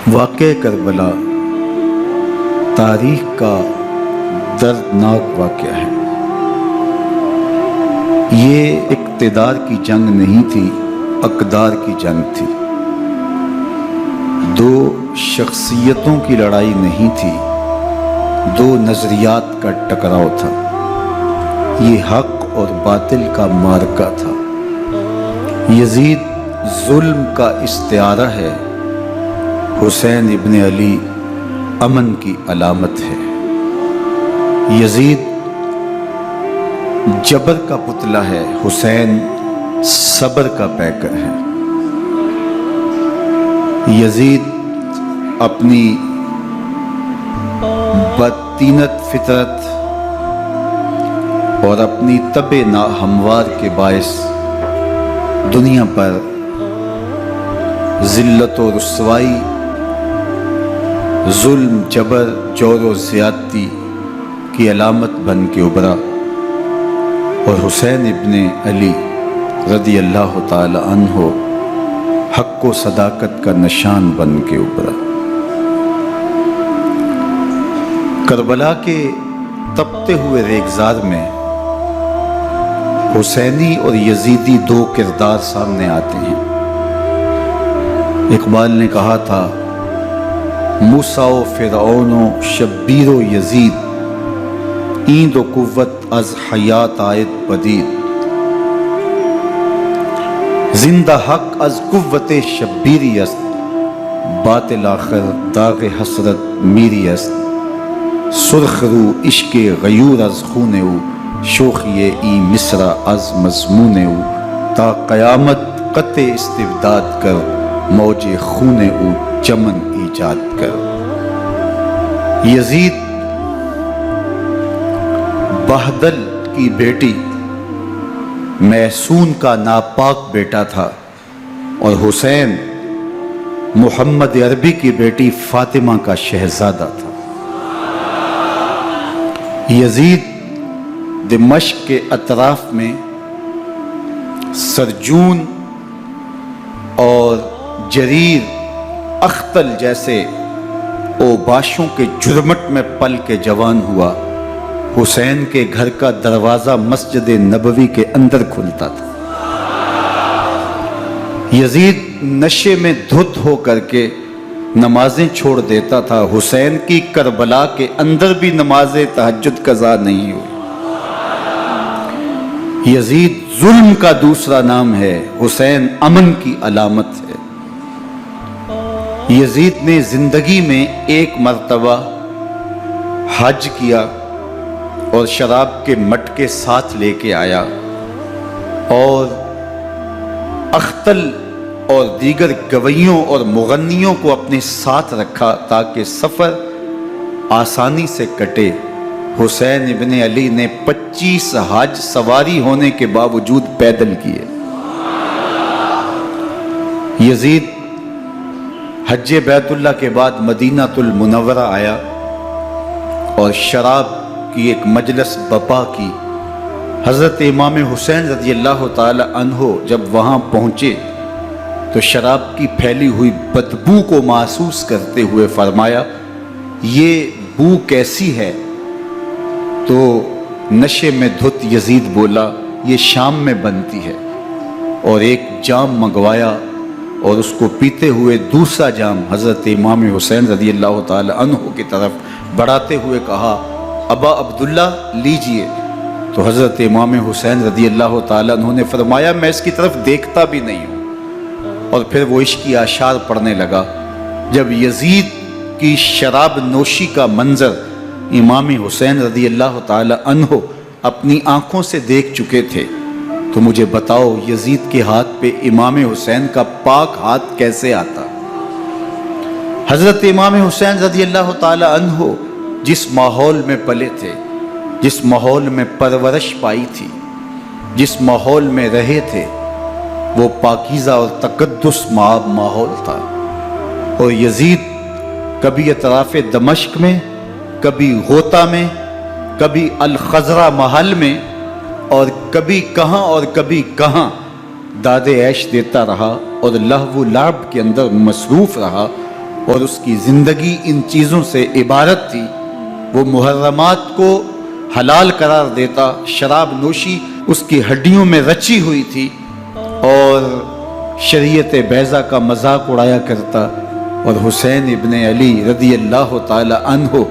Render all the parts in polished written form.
واقعہ کربلا تاریخ کا دردناک واقعہ ہے۔ یہ اقتدار کی جنگ نہیں تھی، اقدار کی جنگ تھی۔ دو شخصیتوں کی لڑائی نہیں تھی، دو نظریات کا ٹکراؤ تھا۔ یہ حق اور باطل کا معرکہ تھا۔ یزید ظلم کا استعارہ ہے، حسین ابن علی امن کی علامت ہے۔ یزید جبر کا پتلا ہے، حسین صبر کا پیکر ہے۔ یزید اپنی بدطینت فطرت اور اپنی طب ناہموار کے باعث دنیا پر ذلت و رسوائی، ظلم، جبر، جور و زیادتی کی علامت بن کے ابھرا، اور حسین ابن علی رضی اللہ تعالی عنہ حق و صداقت کا نشان بن کے ابھرا۔ کربلا کے تپتے ہوئے ریگزار میں حسینی اور یزیدی دو کردار سامنے آتے ہیں۔ اقبال نے کہا تھا، موسیٰ و فرعون و شبیر و یزید، ایند و قوت از حیات آید پدید، زندہ حق از قوت شبیری است، باطل آخر داغ حسرت میری است، سرخ رو عشق غیور از خون او، شوخی ای مصرع از مضمون او، تا قیامت قطع استبداد کر، موج خون او چمن ایجاد کر۔ یزید بہدل کی بیٹی محسون کا ناپاک بیٹا تھا، اور حسین محمد عربی کی بیٹی فاطمہ کا شہزادہ تھا۔ یزید دمشق کے اطراف میں سرجون اور جریر، اختل جیسے اوباشوں کے جرمٹ میں پل کے جوان ہوا۔ حسین کے گھر کا دروازہ مسجد نبوی کے اندر کھلتا تھا۔ یزید نشے میں دھت ہو کر کے نمازیں چھوڑ دیتا تھا۔ حسین کی کربلا کے اندر بھی نماز تہجد قضا نہیں ہوئی۔ یزید ظلم کا دوسرا نام ہے، حسین امن کی علامت ہے۔ یزید نے زندگی میں ایک مرتبہ حج کیا اور شراب کے مٹکے ساتھ لے کے آیا، اور اختل اور دیگر گویوں اور مغنیوں کو اپنے ساتھ رکھا تاکہ سفر آسانی سے کٹے۔ حسین ابن علی نے 25 حج سواری ہونے کے باوجود پیدل کیے۔ یزید حج بیت اللہ کے بعد مدینہ المنورہ آیا اور شراب کی ایک مجلس بپا کی۔ حضرت امام حسین رضی اللہ تعالی عنہ جب وہاں پہنچے تو شراب کی پھیلی ہوئی بدبو کو محسوس کرتے ہوئے فرمایا، یہ بو کیسی ہے؟ تو نشے میں دھت یزید بولا، یہ شام میں بنتی ہے، اور ایک جام منگوایا اور اس کو پیتے ہوئے دوسرا جام حضرت امام حسین رضی اللہ تعالی عنہ کی طرف بڑھاتے ہوئے کہا، ابا عبداللہ لیجئے۔ تو حضرت امام حسین رضی اللہ تعالی عنہ نے فرمایا، میں اس کی طرف دیکھتا بھی نہیں ہوں، اور پھر وہ عشقی اشعار پڑھنے لگا۔ جب یزید کی شراب نوشی کا منظر امام حسین رضی اللہ تعالی عنہ اپنی آنکھوں سے دیکھ چکے تھے، تو مجھے بتاؤ یزید کے ہاتھ پہ امام حسین کا پاک ہاتھ کیسے آتا؟ حضرت امام حسین رضی اللہ تعالی عنہ جس ماحول میں پلے تھے، جس ماحول میں پرورش پائی تھی، جس ماحول میں رہے تھے، وہ پاکیزہ اور تقدس مآب ماحول تھا۔ اور یزید کبھی اطراف دمشق میں، کبھی غوطہ میں، کبھی الخزرہ محل میں، اور کبھی کہاں داد عیش دیتا رہا اور لہو و لعب کے اندر مصروف رہا، اور اس کی زندگی ان چیزوں سے عبارت تھی. وہ محرمات کو حلال قرار دیتا، شراب نوشی اس کی ہڈیوں میں رچی ہوئی تھی، اور شریعت بیضا کا مذاق اڑایا کرتا. اور حسین ابن علی رضی اللہ تعالی عنہ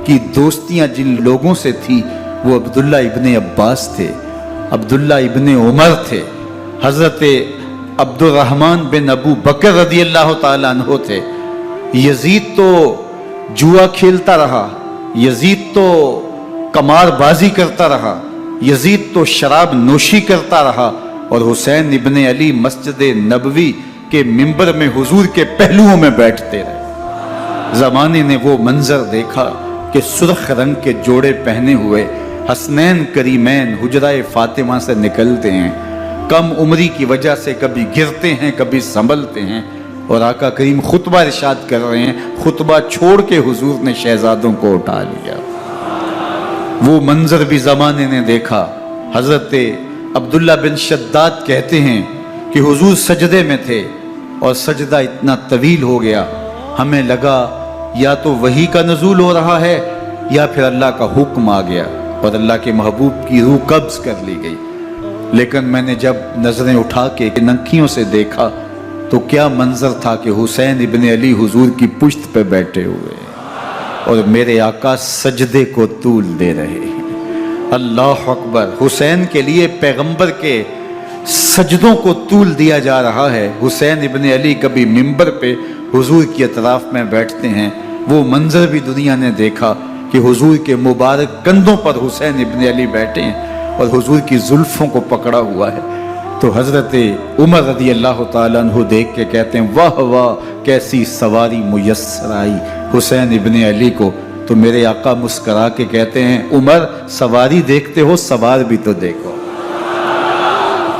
کی دوستیاں جن لوگوں سے تھی وہ عبداللہ ابن عباس تھے، عبداللہ ابن عمر تھے، حضرت عبد الرحمن بن ابو بکر رضی اللہ تعالی عنہ تھے. یزید تو جوا کھیلتا رہا، یزید تو قمار بازی کرتا رہا، یزید تو شراب نوشی کرتا رہا، اور حسین ابن علی مسجد نبوی کے منبر میں حضور کے پہلوؤں میں بیٹھتے رہے. زمانے نے وہ منظر دیکھا کہ سرخ رنگ کے جوڑے پہنے ہوئے حسنین کریمین حجرہ فاطمہ سے نکلتے ہیں. کم عمری کی وجہ سے کبھی گرتے ہیں، کبھی سنبھلتے ہیں، اور آقا کریم خطبہ ارشاد کر رہے ہیں، خطبہ چھوڑ کے حضور نے شہزادوں کو اٹھا لیا. وہ منظر بھی زمانے نے دیکھا. حضرت عبداللہ بن شداد کہتے ہیں کہ حضور سجدے میں تھے اور سجدہ اتنا طویل ہو گیا، ہمیں لگا یا تو وحی کا نزول ہو رہا ہے یا پھر اللہ کا حکم آ گیا اور اللہ کے محبوب کی روح قبض کر لی گئی. لیکن میں نے جب نظریں اٹھا کے ننکیوں سے دیکھا تو کیا منظر تھا کہ حسین ابن علی حضور کی پشت پہ بیٹھے ہوئے اور میرے آقا سجدے کو طول دے رہے ہیں. اللہ اکبر. حسین کے لیے پیغمبر کے سجدوں کو طول دیا جا رہا ہے. حسین ابن علی کبھی منبر پہ حضور کی اطراف میں بیٹھتے ہیں. وہ منظر بھی دنیا نے دیکھا کہ حضور کے مبارک کندھوں پر حسین ابن علی بیٹھے ہیں اور حضور کی زلفوں کو پکڑا ہوا ہے. تو حضرت عمر رضی اللہ تعالیٰ عنہ دیکھ کے کہتے ہیں واہ واہ کیسی سواری میسر آئی حسین ابن علی کو. تو میرے آقا مسکرا کے کہتے ہیں عمر سواری دیکھتے ہو سوار بھی تو دیکھو.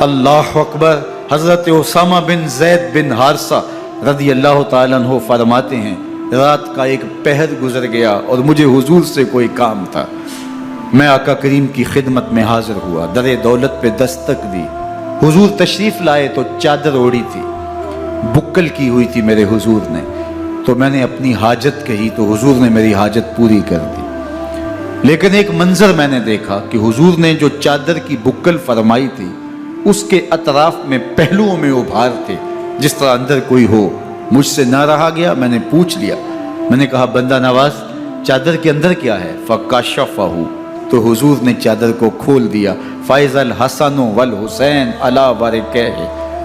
اللہ اکبر. حضرت اسامہ بن زید بن حارثہ رضی اللہ تعالیٰ عنہ فرماتے ہیں رات کا ایک پہر گزر گیا اور مجھے حضور سے کوئی کام تھا. میں آقا کریم کی خدمت میں حاضر ہوا، در دولت پہ دستک دی. حضور تشریف لائے تو چادر اوڑی تھی، بکل کی ہوئی تھی میرے حضور نے. تو میں نے اپنی حاجت کہی تو حضور نے میری حاجت پوری کر دی. لیکن ایک منظر میں نے دیکھا کہ حضور نے جو چادر کی بکل فرمائی تھی اس کے اطراف میں پہلوؤں میں ابھار تھے جس طرح اندر کوئی ہو. مجھ سے نہ رہا گیا، میں نے پوچھ لیا. میں نے کہا بندہ نواز چادر کے اندر کیا ہے؟ فکشفہ. تو حضور نے چادر کو کھول دیا. فائز الحسن والحسین علی ورکہ.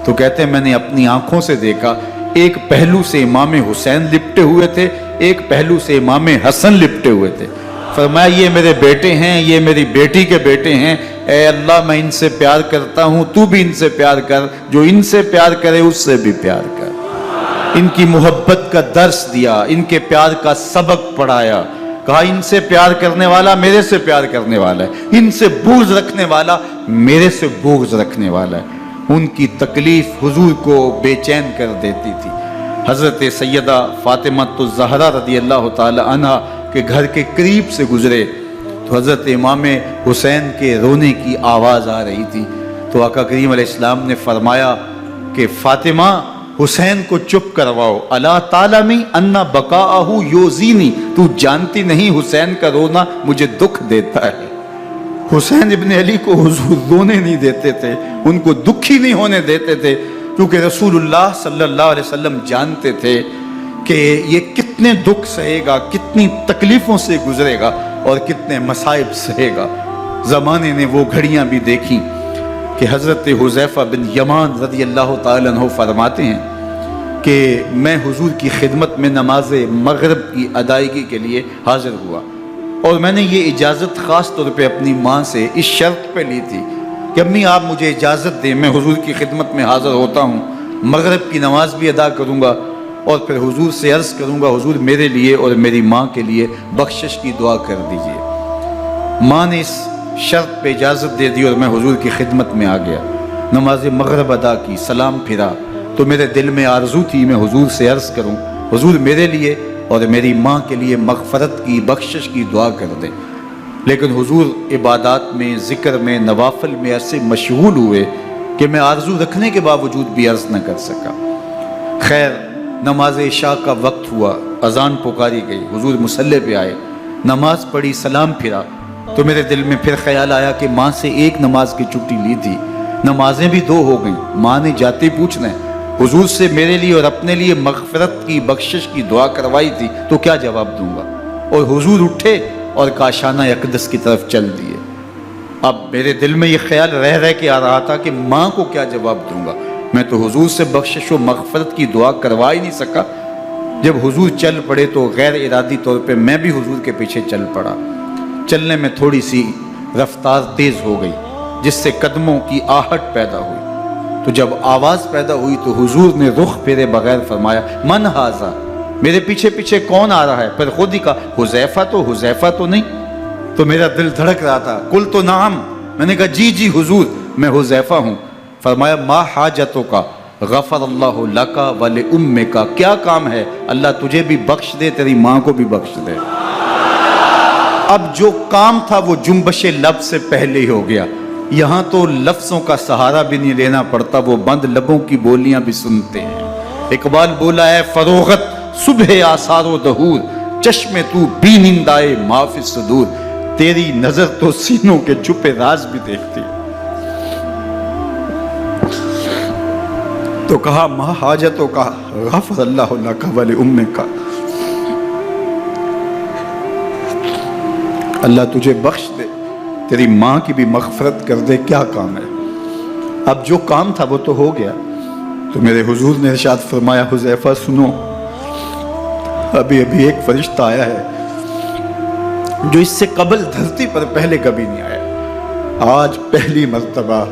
تو کہتے ہیں میں نے اپنی آنکھوں سے دیکھا ایک پہلو سے امام حسین لپٹے ہوئے تھے، ایک پہلو سے امام حسن لپٹے ہوئے تھے. فرمایا یہ میرے بیٹے ہیں، یہ میری بیٹی کے بیٹے ہیں. اے اللہ میں ان سے پیار کرتا ہوں، تو بھی ان سے پیار کر، جو ان سے پیار کرے اس سے بھی پیار کر. ان کی محبت کا درس دیا، ان کے پیار کا سبق پڑھایا. کہا ان سے پیار کرنے والا میرے سے پیار کرنے والا ہے، ان سے بغض رکھنے والا میرے سے بغض رکھنے والا ہے. ان کی تکلیف حضور کو بے چین کر دیتی تھی. حضرت سیدہ فاطمہ الزہرا رضی اللہ تعالی عنہ کے گھر کے قریب سے گزرے تو حضرت امام حسین کے رونے کی آواز آ رہی تھی. تو آقا کریم علیہ السلام نے فرمایا کہ فاطمہ حسین کو چپ کرواؤ. الا تعلمی ان بقاءہ یوزینی. تو جانتی نہیں حسین کا رونا مجھے دکھ دیتا ہے. حسین ابن علی کو حضور رونے نہیں دیتے تھے، ان کو دکھی نہیں ہونے دیتے تھے، کیونکہ رسول اللہ صلی اللہ علیہ وسلم جانتے تھے کہ یہ کتنے دکھ سہے گا، کتنی تکلیفوں سے گزرے گا اور کتنے مصائب سہے گا. زمانے نے وہ گھڑیاں بھی دیکھی کہ حضرت حذیفہ بن یمان رضی اللہ تعالیٰ عنہ فرماتے ہیں کہ میں حضور کی خدمت میں نماز مغرب کی ادائیگی کے لیے حاضر ہوا، اور میں نے یہ اجازت خاص طور پہ اپنی ماں سے اس شرط پہ لی تھی کہ امی آپ مجھے اجازت دیں، میں حضور کی خدمت میں حاضر ہوتا ہوں، مغرب کی نماز بھی ادا کروں گا اور پھر حضور سے عرض کروں گا حضور میرے لیے اور میری ماں کے لیے بخشش کی دعا کر دیجئے. ماں نے اس شرط پہ اجازت دے دی اور میں حضور کی خدمت میں آ گیا. نماز مغرب ادا کی، سلام پھرا تو میرے دل میں آرزو تھی میں حضور سے عرض کروں حضور میرے لیے اور میری ماں کے لیے مغفرت کی بخشش کی دعا کر دیں. لیکن حضور عبادات میں، ذکر میں، نوافل میں ایسے مشغول ہوئے کہ میں آرزو رکھنے کے باوجود بھی عرض نہ کر سکا. خیر نماز عشاء کا وقت ہوا، اذان پکاری گئی، حضور مصلی پہ آئے، نماز پڑھی، سلام پھرا، تو میرے دل میں پھر خیال آیا کہ ماں سے ایک نماز کی چھٹی لی تھی، نمازیں بھی 2 ہو گئیں، ماں نے جاتے پوچھنا ہے حضور سے میرے لیے اور اپنے لیے مغفرت کی، بخشش کی دعا کروائی تھی، تو کیا جواب دوں گا؟ اور حضور اٹھے اور کاشانہ اقدس کی طرف چل دیے۔ اب میرے دل میں یہ خیال رہ کے آ رہا تھا کہ ماں کو کیا جواب دوں گا؟ میں تو حضور سے بخشش و مغفرت کی دعا کروا ہی نہیں سکا۔ جب حضور چل پڑے تو غیر ارادی طور پہ میں بھی حضور کے پیچھے چل پڑا۔ چلنے میں تھوڑی سی رفتار تیز ہو گئی، جس سے قدموں کی آہٹ پیدا ہوئی۔ تو جب آواز پیدا ہوئی تو حضور نے رخ پھیرے بغیر فرمایا من ھذا، میرے پیچھے پیچھے کون آ رہا ہے؟ پھر خود ہی کہا حذیفہ تو نہیں؟ تو میرا دل دھڑک رہا تھا، قل تو نعم، میں نے کہا جی حضور میں حذیفہ ہوں۔ فرمایا ما حاجتک غفر اللہ لک ولامک، کیا کام ہے؟ اللہ تجھے بھی بخش دے، تیری ماں کو بھی بخش دے۔ اب جو کام تھا وہ جنبش لب سے پہلے ہی ہو گیا، یہاں تو لفظوں کا سہارا بھی نہیں لینا پڑتا، وہ بند لبوں کی بولیاں بھی سنتے ہیں۔ اقبال بولا ہے فروغت صبح آثار و دہور، چشم تو بینندائے ما فی الصدور، تیری نظر تو سینوں کے چھپے راز بھی دیکھتی۔ تو کہا ما حاجتوں کا غفر اللہ لک ولامک، اللہ تجھے بخش دے، تیری ماں کی بھی مغفرت کر دے، کیا کام ہے؟ اب جو کام تھا وہ تو ہو گیا۔ تو میرے حضور نے ارشاد فرمایا حذیفہ سنو، ابھی ایک فرشتہ آیا ہے جو اس سے قبل دھرتی پر پہلے کبھی نہیں آیا، آج پہلی مرتبہ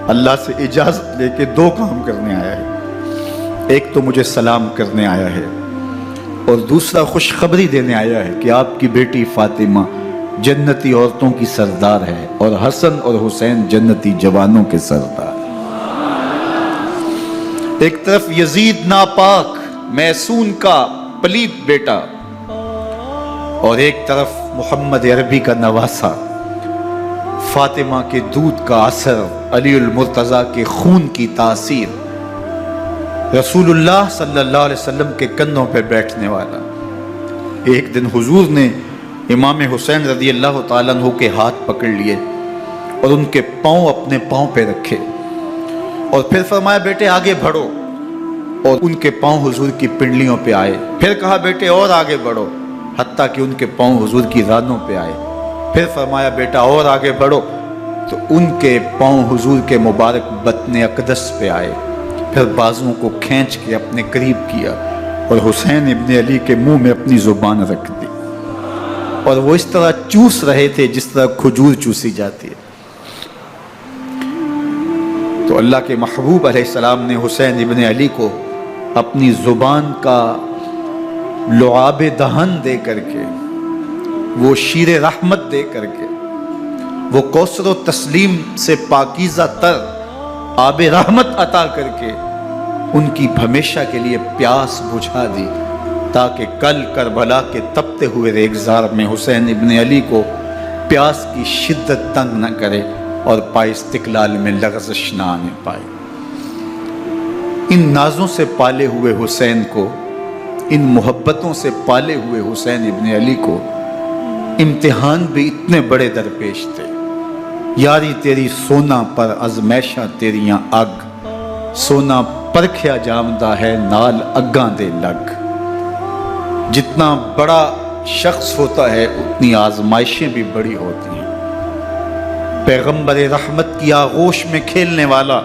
اللہ سے اجازت لے کے 2 کام کرنے آیا ہے۔ ایک تو مجھے سلام کرنے آیا ہے، اور دوسرا خوشخبری دینے آیا ہے کہ آپ کی بیٹی فاطمہ جنتی عورتوں کی سردار ہے، اور حسن اور حسین جنتی جوانوں کے سردار۔ ایک طرف یزید ناپاک میسون کا پلیت بیٹا، اور ایک طرف محمد عربی کا نواسا، فاطمہ کے دودھ کا اثر، علی المرتضیٰ کے خون کی تاثیر، رسول اللہ صلی اللہ علیہ وسلم کے کندھوں پہ بیٹھنے والا۔ ایک دن حضور نے امام حسین رضی اللہ تعالیٰ عنہ کے ہاتھ پکڑ لیے اور ان کے پاؤں اپنے پاؤں پہ رکھے، اور پھر فرمایا بیٹے آگے بڑھو، اور ان کے پاؤں حضور کی پنڈلیوں پہ آئے۔ پھر کہا بیٹے اور آگے بڑھو، حتیٰ کہ ان کے پاؤں حضور کی رانوں پہ آئے۔ پھر فرمایا بیٹا اور آگے بڑھو، تو ان کے پاؤں حضور کے مبارک بطن اقدس پہ آئے۔ پھر بازوؤں کو کھینچ کے اپنے قریب کیا اور حسین ابن علی کے منہ میں اپنی زبان رکھ دی، اور وہ اس طرح چوس رہے تھے جس طرح کھجور چوسی جاتی ہے۔ تو اللہ کے محبوب علیہ السلام نے حسین ابن علی کو اپنی زبان کا لعاب دہن دے کر کے، وہ شیر رحمت دے کر کے، وہ کوثر و تسلیم سے پاکیزہ تر آب رحمت عطا کر کے ان کی ہمیشہ کے لیے پیاس بجھا دی، تاکہ کل کربلا کے تپتے ہوئے ریگزار میں حسین ابن علی کو پیاس کی شدت تنگ نہ کرے اور پائے استقلال میں لغزش نہ آنے پائے۔ ان نازوں سے پالے ہوئے حسین کو، ان محبتوں سے پالے ہوئے حسین ابن علی کو امتحان بھی اتنے بڑے درپیش تھے۔ یاری تیری سونا پر ازمیشہ تیریاں اگ، سونا پرکھیا جامدہ ہے نال اگاں دے لگ۔ جتنا بڑا شخص ہوتا ہے اتنی آزمائشیں بھی بڑی ہوتی ہیں۔ پیغمبر رحمت کی آغوش میں کھیلنے والا،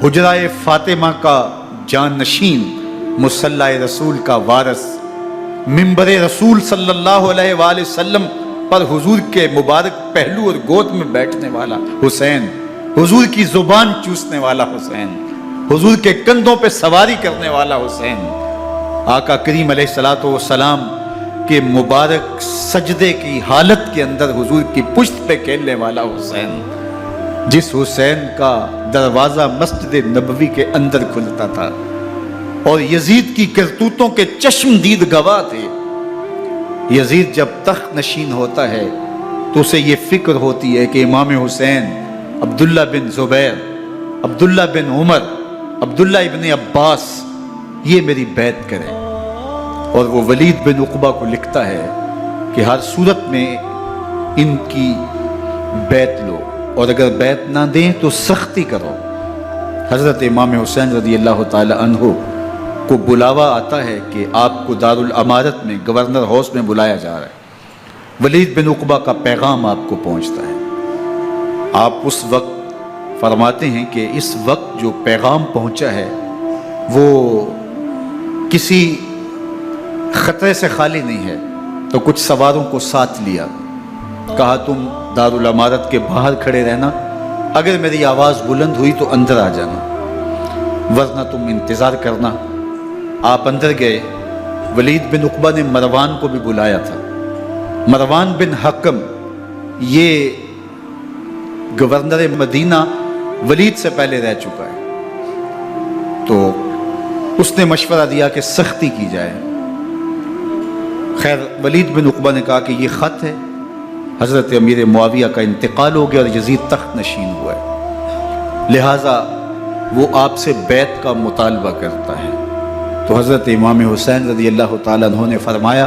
حجرہ فاطمہ کا جانشین، مصلی رسول کا وارث، منبر رسول صلی اللہ علیہ وآلہ وسلم پر حضور کے مبارک پہلو اور گود میں بیٹھنے والا حسین، حضور کی زبان چوسنے والا حسین، حضور کے کندھوں پہ سواری کرنے والا حسین، آقا کریم علیہ الصلوۃ والسلام کے مبارک سجدے کی حالت کے اندر حضور کی پشت پہ کھیلنے والا حسین، جس حسین کا دروازہ مسجد نبوی کے اندر کھلتا تھا اور یزید کی کرتوتوں کے چشم دید گواہ تھے۔ یزید جب تخت نشین ہوتا ہے تو اسے یہ فکر ہوتی ہے کہ امام حسین، عبداللہ بن زبیر، عبداللہ بن عمر، عبداللہ ابن عباس یہ میری بیعت کریں. اور وہ ولید بن عقبہ کو لکھتا ہے کہ ہر صورت میں ان کی بیعت لو، اور اگر بیعت نہ دیں تو سختی کرو. حضرت امام حسین رضی اللہ تعالی عنہ کو بلاوا آتا ہے کہ آپ کو دارالامارت میں گورنر ہاؤس میں بلایا جا رہا ہے. ولید بن عقبہ کا پیغام آپ کو پہنچتا ہے. آپ اس وقت فرماتے ہیں کہ اس وقت جو پیغام پہنچا ہے وہ کسی خطرے سے خالی نہیں ہے. تو کچھ سواروں کو ساتھ لیا، کہا تم دارالامارت کے باہر کھڑے رہنا، اگر میری آواز بلند ہوئی تو اندر آ جانا، ورنہ تم انتظار کرنا. آپ اندر گئے. ولید بن عقبہ نے مروان کو بھی بلایا تھا. مروان بن حکم یہ گورنر مدینہ ولید سے پہلے رہ چکا ہے، تو اس نے مشورہ دیا کہ سختی کی جائے. خیر ولید بن عقبہ نے کہا کہ یہ خط ہے، حضرت امیر معاویہ کا انتقال ہو گیا اور یزید تخت نشین ہوا ہے، لہٰذا وہ آپ سے بیعت کا مطالبہ کرتا ہے. تو حضرت امام حسین رضی اللہ تعالیٰ عنہ نے فرمایا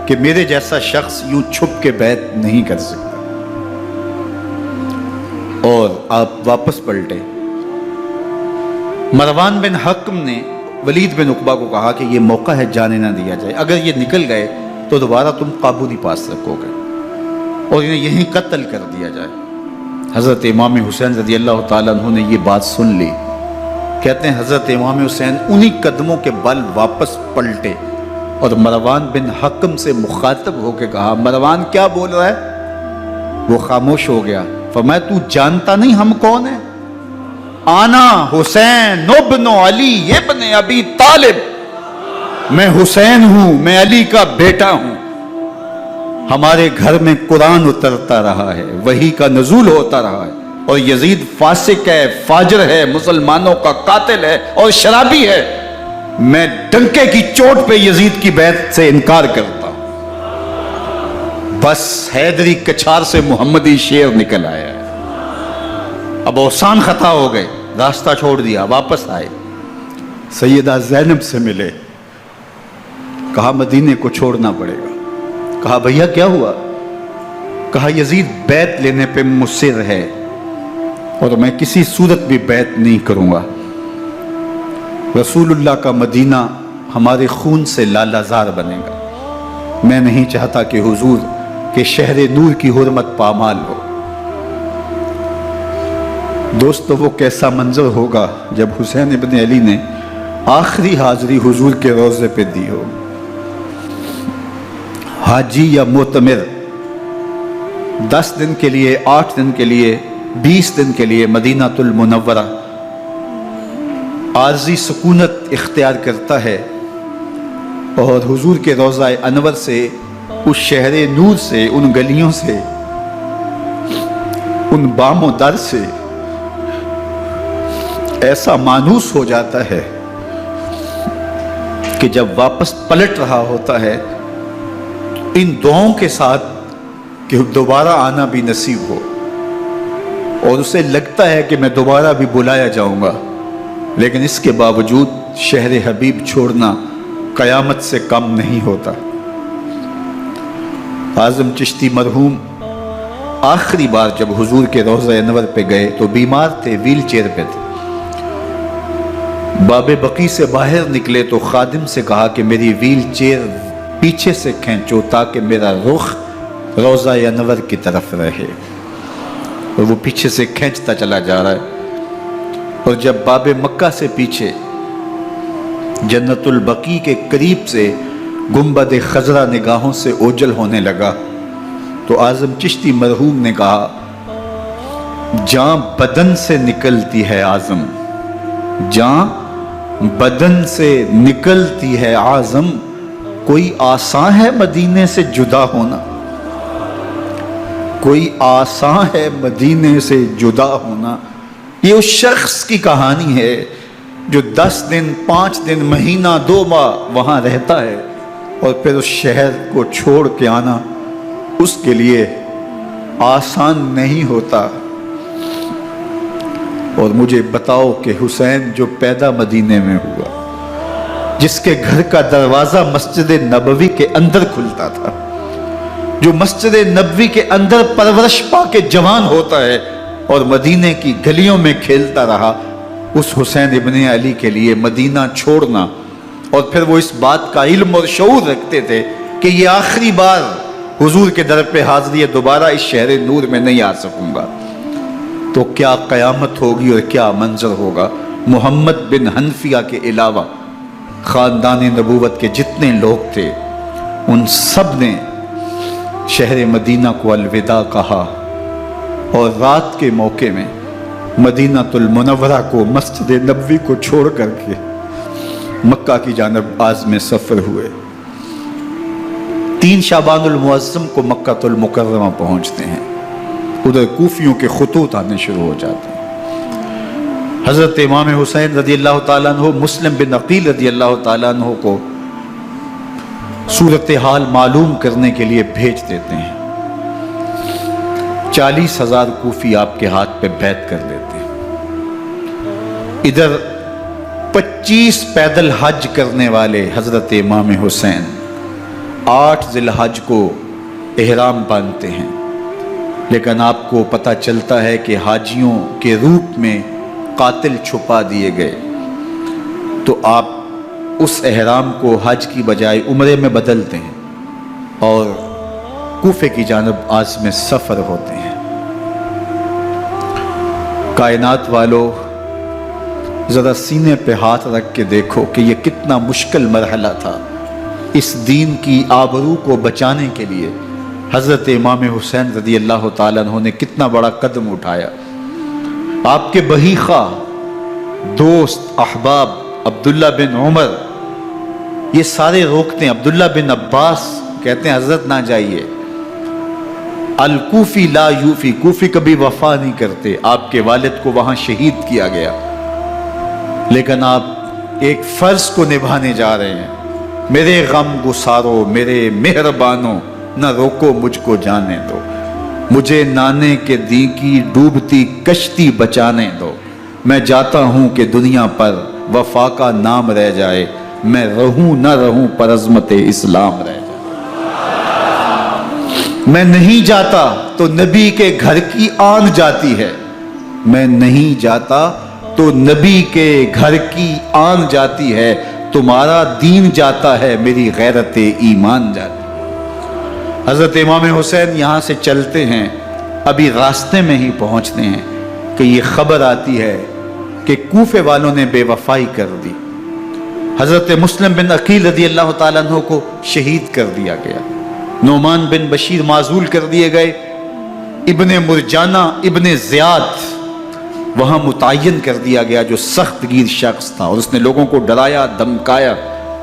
کہ میرے جیسا شخص یوں چھپ کے بیعت نہیں کر سکتا، اور آپ واپس پلٹے. مروان بن حکم نے ولید بن عقبہ کو کہا کہ یہ موقع ہے جانے نہ دیا جائے، اگر یہ نکل گئے تو دوبارہ تم قابو نہیں پا سکو گے، اور انہیں یہیں قتل کر دیا جائے. حضرت امام حسین رضی اللہ تعالیٰ عنہ نے یہ بات سن لی. کہتے ہیں حضرت امام حسین انہی قدموں کے بل واپس پلٹے اور مروان بن حکم سے مخاطب ہو کے کہا، مروان کیا بول رہا ہے؟ وہ خاموش ہو گیا. فرمایا تو جانتا نہیں ہم کون ہیں؟ آنا حسین ابن علی ابن ابی طالب، میں حسین ہوں، میں علی کا بیٹا ہوں. ہمارے گھر میں قرآن اترتا رہا ہے، وحی کا نزول ہوتا رہا ہے، اور یزید فاسق ہے، فاجر ہے، مسلمانوں کا قاتل ہے اور شرابی ہے. میں ڈنکے کی چوٹ پہ یزید کی بیعت سے انکار کرتا ہوں. بس حیدری کچھار سے محمدی شیر نکل آیا ہے. اب اوسان خطا ہو گئے، راستہ چھوڑ دیا، واپس آئے. سیدہ زینب سے ملے، کہا مدینے کو چھوڑنا پڑے گا. کہا بھیا کیا ہوا؟ کہا یزید بیعت لینے پہ مصر ہے اور میں کسی صورت بھی بیعت نہیں کروں گا. رسول اللہ کا مدینہ ہمارے خون سے لالا زار بنے گا. میں نہیں چاہتا کہ حضور کے شہر نور کی حرمت پامال ہو. دوستو وہ کیسا منظر ہوگا جب حسین ابن علی نے آخری حاضری حضور کے روضے پہ دی ہو. حاجی یا معتمر 10 دن کے لیے، 8 دن کے لیے، 20 دن کے لیے مدینہ المنورہ عارضی سکونت اختیار کرتا ہے، اور حضور کے روضہ انور سے، اس شہر نور سے، ان گلیوں سے، ان بام و در سے ایسا مانوس ہو جاتا ہے کہ جب واپس پلٹ رہا ہوتا ہے ان دعاؤں کے ساتھ کہ دوبارہ آنا بھی نصیب ہو، اور اسے لگتا ہے کہ میں دوبارہ بھی بلایا جاؤں گا، لیکن اس کے باوجود شہر حبیب چھوڑنا قیامت سے کم نہیں ہوتا. اعظم چشتی مرحوم آخری بار جب حضور کے روضہ انور پہ گئے تو بیمار تھے، ویل چیئر پہ تھے. باب بقی سے باہر نکلے تو خادم سے کہا کہ میری ویل چیئر پیچھے سے کھینچو تاکہ میرا رخ روضہ انور کی طرف رہے، اور وہ پیچھے سے کھینچتا چلا جا رہا ہے. اور جب باب مکہ سے پیچھے جنت البقیع کے قریب سے گنبد خضرا نگاہوں سے اوجل ہونے لگا تو اعظم چشتی مرحوم نے کہا، جان بدن سے نکلتی ہے اعظم، جان بدن سے نکلتی ہے اعظم، کوئی آسان ہے مدینے سے جدا ہونا، کوئی آسان ہے مدینے سے جدا ہونا. یہ اس شخص کی کہانی ہے جو 10 دن، 5 دن، مہینہ، 2 ماہ وہاں رہتا ہے اور پھر اس شہر کو چھوڑ کے آنا اس کے لیے آسان نہیں ہوتا. اور مجھے بتاؤ کہ حسین جو پیدا مدینے میں ہوا، جس کے گھر کا دروازہ مسجد نبوی کے اندر کھلتا تھا، جو مسجد نبوی کے اندر پرورش پا کے جوان ہوتا ہے اور مدینے کی گلیوں میں کھیلتا رہا، اس حسین ابن علی کے لیے مدینہ چھوڑنا، اور پھر وہ اس بات کا علم اور شعور رکھتے تھے کہ یہ آخری بار حضور کے در پہ حاضری ہے، دوبارہ اس شہر نور میں نہیں آ سکوں گا، تو کیا قیامت ہوگی اور کیا منظر ہوگا۔ محمد بن حنفیہ کے علاوہ خاندان نبوت کے جتنے لوگ تھے ان سب نے شہر مدینہ کو الوداع کہا، اور رات کے موقع میں مدینہ المنورہ کو، مسجد نبوی کو چھوڑ کر کے مکہ کی جانب عازم سفر ہوئے۔ 3 شعبان المعظم کو مکہ المکرمہ پہنچتے ہیں، ادھر کوفیوں کے خطوط آنے شروع ہو جاتے ہیں۔ حضرت امام حسین رضی اللہ تعالیٰ عنہ مسلم بن عقیل رضی اللہ تعالیٰ عنہ کو صورتحال معلوم کرنے کے لیے بھیج دیتے ہیں۔ 40,000 کوفی آپ کے ہاتھ پہ بیعت کر لیتے ہیں۔ ادھر 25 پیدل حج کرنے والے حضرت امام حسین 8 ذی الحج کو احرام باندھتے ہیں، لیکن آپ کو پتہ چلتا ہے کہ حاجیوں کے روپ میں قاتل چھپا دیے گئے، تو آپ اس احرام کو حج کی بجائے عمرے میں بدلتے ہیں اور کوفے کی جانب عازم سفر ہوتے ہیں۔ کائنات والو، ذرا سینے پہ ہاتھ رکھ کے دیکھو کہ یہ کتنا مشکل مرحلہ تھا۔ اس دین کی آبرو کو بچانے کے لیے حضرت امام حسین رضی اللہ تعالیٰ عنہ نے کتنا بڑا قدم اٹھایا۔ آپ کے بہی خواہ، دوست، احباب عبداللہ بن عمر یہ سارے روکتے ہیں۔ عبداللہ بن عباس کہتے ہیں حضرت نہ جائیے، الکوفی لا یوفی، کوفی کبھی وفا نہیں کرتے۔ آپ کے والد کو وہاں شہید کیا گیا، لیکن آپ ایک فرض کو نبھانے جا رہے ہیں۔ میرے غم گسارو، میرے مہربانوں، نہ روکو مجھ کو جانے دو، مجھے نانے کے دی کی ڈوبتی کشتی بچانے دو۔ میں جاتا ہوں کہ دنیا پر وفا کا نام رہ جائے، میں رہوں نہ رہوں پر عظمت اسلام رہ جائے۔ میں نہیں جاتا تو نبی کے گھر کی آن جاتی ہے، میں نہیں جاتا تو نبی کے گھر کی آن جاتی ہے، تمہارا دین جاتا ہے، میری غیرت ایمان جاتی ہے۔ حضرت امام حسین یہاں سے چلتے ہیں، ابھی راستے میں ہی پہنچتے ہیں کہ یہ خبر آتی ہے کہ کوفے والوں نے بے وفائی کر دی۔ حضرت مسلم بن عقیل رضی اللہ تعالیٰ عنہ کو شہید کر دیا گیا، نعمان بن بشیر معزول کر دیے گئے، ابن مرجانہ ابن زیاد وہاں متعین کر دیا گیا جو سخت گیر شخص تھا، اور اس نے لوگوں کو ڈرایا، دھمکایا،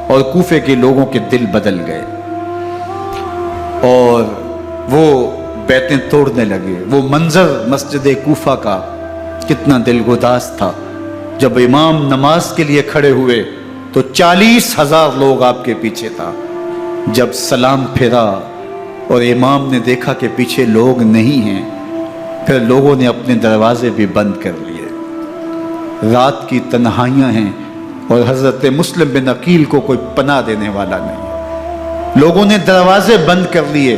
اور کوفے کے لوگوں کے دل بدل گئے اور وہ بیعتیں توڑنے لگے۔ وہ منظر مسجد کوفہ کا کتنا دل گداز تھا۔ جب امام نماز کے لیے کھڑے ہوئے تو 40,000 لوگ آپ کے پیچھے تھا۔ جب سلام پھیرا اور امام نے دیکھا کہ پیچھے لوگ نہیں ہیں، پھر لوگوں نے اپنے دروازے بھی بند کر لیے۔ رات کی تنہائیاں ہیں اور حضرت مسلم بن عقیل کو کوئی پناہ دینے والا نہیں۔ لوگوں نے دروازے بند کر لیے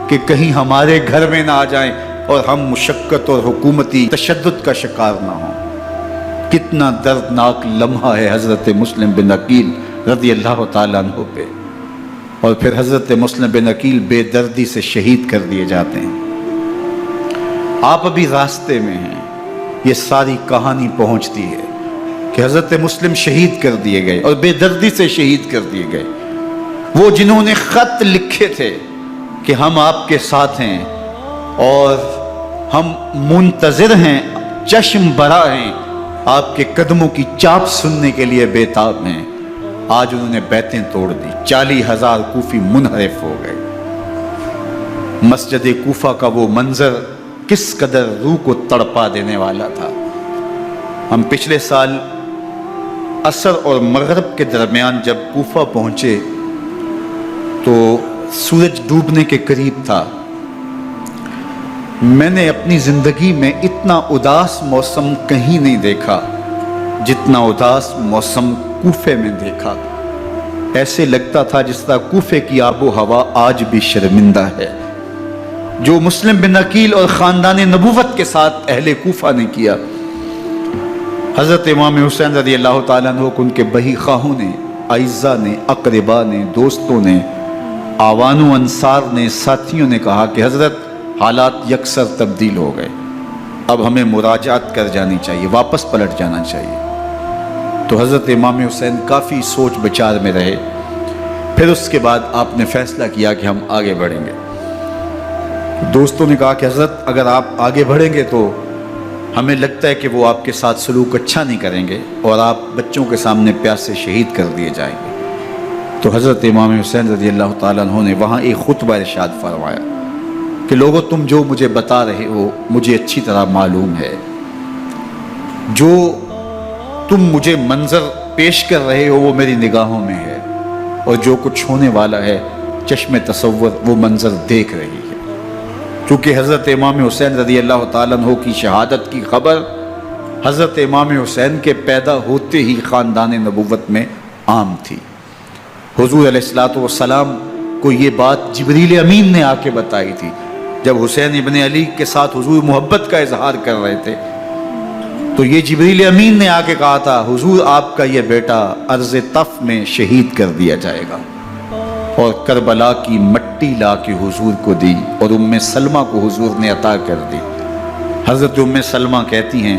کہ کہیں ہمارے گھر میں نہ آ جائیں اور ہم مشقت اور حکومتی تشدد کا شکار نہ ہوں۔ کتنا دردناک لمحہ ہے حضرت مسلم بن عقیل رضی اللہ تعالیٰ عنہ پہ، اور پھر حضرت مسلم بن عقیل بے دردی سے شہید کر دیے جاتے ہیں۔ آپ ابھی راستے میں ہیں، یہ ساری کہانی پہنچتی ہے کہ حضرت مسلم شہید کر دیے گئے اور بے دردی سے شہید کر دیے گئے۔ وہ جنہوں نے خط لکھے تھے کہ ہم آپ کے ساتھ ہیں اور ہم منتظر ہیں، چشم بھرا ہیں، آپ کے قدموں کی چاپ سننے کے لیے بےتاب ہیں، آج انہوں نے بیعتیں توڑ دی۔ 40,000 کوفی منحرف ہو گئے۔ مسجد کوفہ کا وہ منظر کس قدر روح کو تڑپا دینے والا تھا۔ ہم پچھلے سال عصر اور مغرب کے درمیان جب کوفہ پہنچے تو سورج ڈوبنے کے قریب تھا۔ میں نے اپنی زندگی میں اتنا اداس موسم کہیں نہیں دیکھا جتنا اداس موسم کوفے میں دیکھا۔ ایسے لگتا تھا جس طرح کوفے کی آب و ہوا آج بھی شرمندہ ہے۔ جو مسلم بن عقیل اور خاندان نبوت کے ساتھ اہل کوفہ نے کیا، حضرت امام حسین رضی اللہ تعالیٰ عنہ کو ان کے بہی خواہوں نے، اعزاء نے، اقربا نے، دوستوں نے، آوان و انصار نے، ساتھیوں نے کہا کہ حضرت حالات یکسر تبدیل ہو گئے، اب ہمیں مراجعت کر جانی چاہیے، واپس پلٹ جانا چاہیے۔ تو حضرت امام حسین کافی سوچ بچار میں رہے، پھر اس کے بعد آپ نے فیصلہ کیا کہ ہم آگے بڑھیں گے۔ دوستوں نے کہا کہ حضرت اگر آپ آگے بڑھیں گے تو ہمیں لگتا ہے کہ وہ آپ کے ساتھ سلوک اچھا نہیں کریں گے اور آپ بچوں کے سامنے پیاسے شہید کر دیے جائیں گے۔ تو حضرت امام حسین رضی اللہ تعالیٰ عنہ نے وہاں ایک خطبہ ارشاد فرمایا کہ لوگوں تم جو مجھے بتا رہے ہو مجھے اچھی طرح معلوم ہے، جو تم مجھے منظر پیش کر رہے ہو وہ میری نگاہوں میں ہے، اور جو کچھ ہونے والا ہے چشم تصور وہ منظر دیکھ رہی ہے۔ چونکہ حضرت امام حسین رضی اللہ تعالیٰ عنہ کی شہادت کی خبر حضرت امام حسین کے پیدا ہوتے ہی خاندان نبوت میں عام تھی۔ حضور علیہ السلام کو یہ بات جبریل امین نے آ کے بتائی تھی جب حسین ابن علی کے ساتھ حضور محبت کا اظہار کر رہے تھے، تو یہ جبریل امین نے آ کے کہا تھا حضور آپ کا یہ بیٹا ارض طف میں شہید کر دیا جائے گا، اور کربلا کی مٹی لا کے حضور کو دی اور ام سلمہ کو حضور نے عطا کر دی۔ حضرت ام سلمہ کہتی ہیں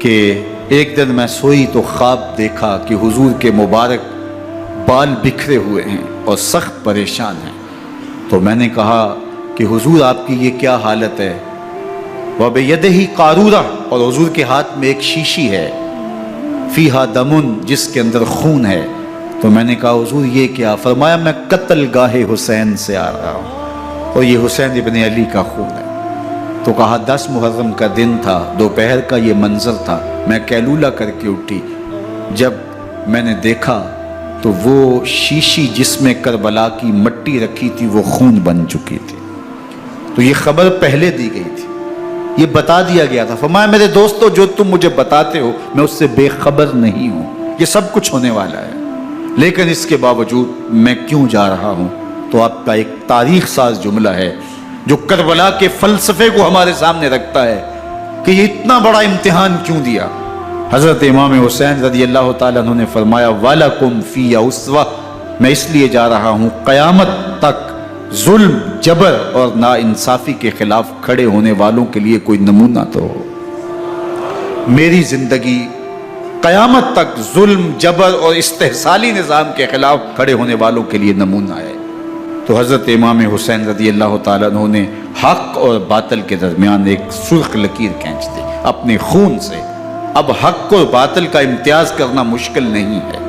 کہ ایک دن میں سوئی تو خواب دیکھا کہ حضور کے مبارک بال بکھرے ہوئے ہیں اور سخت پریشان ہیں، تو میں نے کہا کہ حضور آپ کی یہ کیا حالت ہے؟ وَبِيَدِهِ قَارُورَةٌ، اور حضور کے ہاتھ میں ایک شیشی ہے، فِيهَا دَمٌ، جس کے اندر خون ہے۔ تو میں نے کہا حضور یہ کیا؟ فرمایا میں قتل گاہ حسین سے آ رہا ہوں اور یہ حسین ابن علی کا خون ہے۔ تو کہا 10 محرم کا دن تھا، دوپہر کا یہ منظر تھا، میں کیلولہ کر کے اٹھی، جب میں نے دیکھا تو وہ شیشی جس میں کربلا کی مٹی رکھی تھی وہ خون بن چکی تھی۔ تو یہ خبر پہلے دی گئی تھی، یہ بتا دیا گیا تھا۔ فرمایا میرے دوستو جو تم مجھے بتاتے ہو میں اس سے بے خبر نہیں ہوں، یہ سب کچھ ہونے والا ہے، لیکن اس کے باوجود میں کیوں جا رہا ہوں؟ تو آپ کا ایک تاریخ ساز جملہ ہے جو کربلا کے فلسفے کو ہمارے سامنے رکھتا ہے کہ یہ اتنا بڑا امتحان کیوں دیا۔ حضرت امام حسین رضی اللہ تعالیٰ عنہ نے فرمایا وَلَكُمْ فِي أُسْوَةٌ، میں اس لیے جا رہا ہوں قیامت تک ظلم، جبر اور ناانصافی کے خلاف کھڑے ہونے والوں کے لیے کوئی نمونہ تو ہو۔ میری زندگی قیامت تک ظلم، جبر اور استحصالی نظام کے خلاف کھڑے ہونے والوں کے لیے نمونہ ہے۔ تو حضرت امام حسین رضی اللہ تعالیٰ عنہ نے حق اور باطل کے درمیان ایک سرخ لکیر کھینچ دی اپنے خون سے۔ اب حق اور باطل کا امتیاز کرنا مشکل نہیں ہے،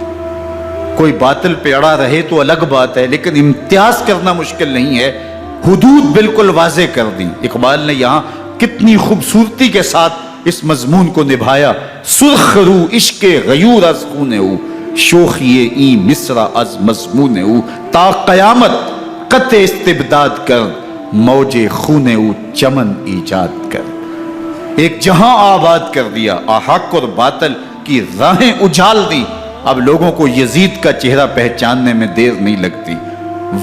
کوئی باطل پہ اڑا رہے تو الگ بات ہے، لیکن امتیاز کرنا مشکل نہیں ہے۔ حدود بالکل واضح کر دی۔ اقبال نے یہاں کتنی خوبصورتی کے ساتھ اس مضمون کو نبھایا۔ سرخ رو عشق غیور از خون او، شوخی این مصرع از مضمون او، تا قیامت قطع استبداد کر، موج خون او چمن ایجاد کر۔ ایک جہاں آباد کر دیا، حق اور باطل کی راہیں اجال دی۔ اب لوگوں کو یزید کا چہرہ پہچاننے میں دیر نہیں لگتی،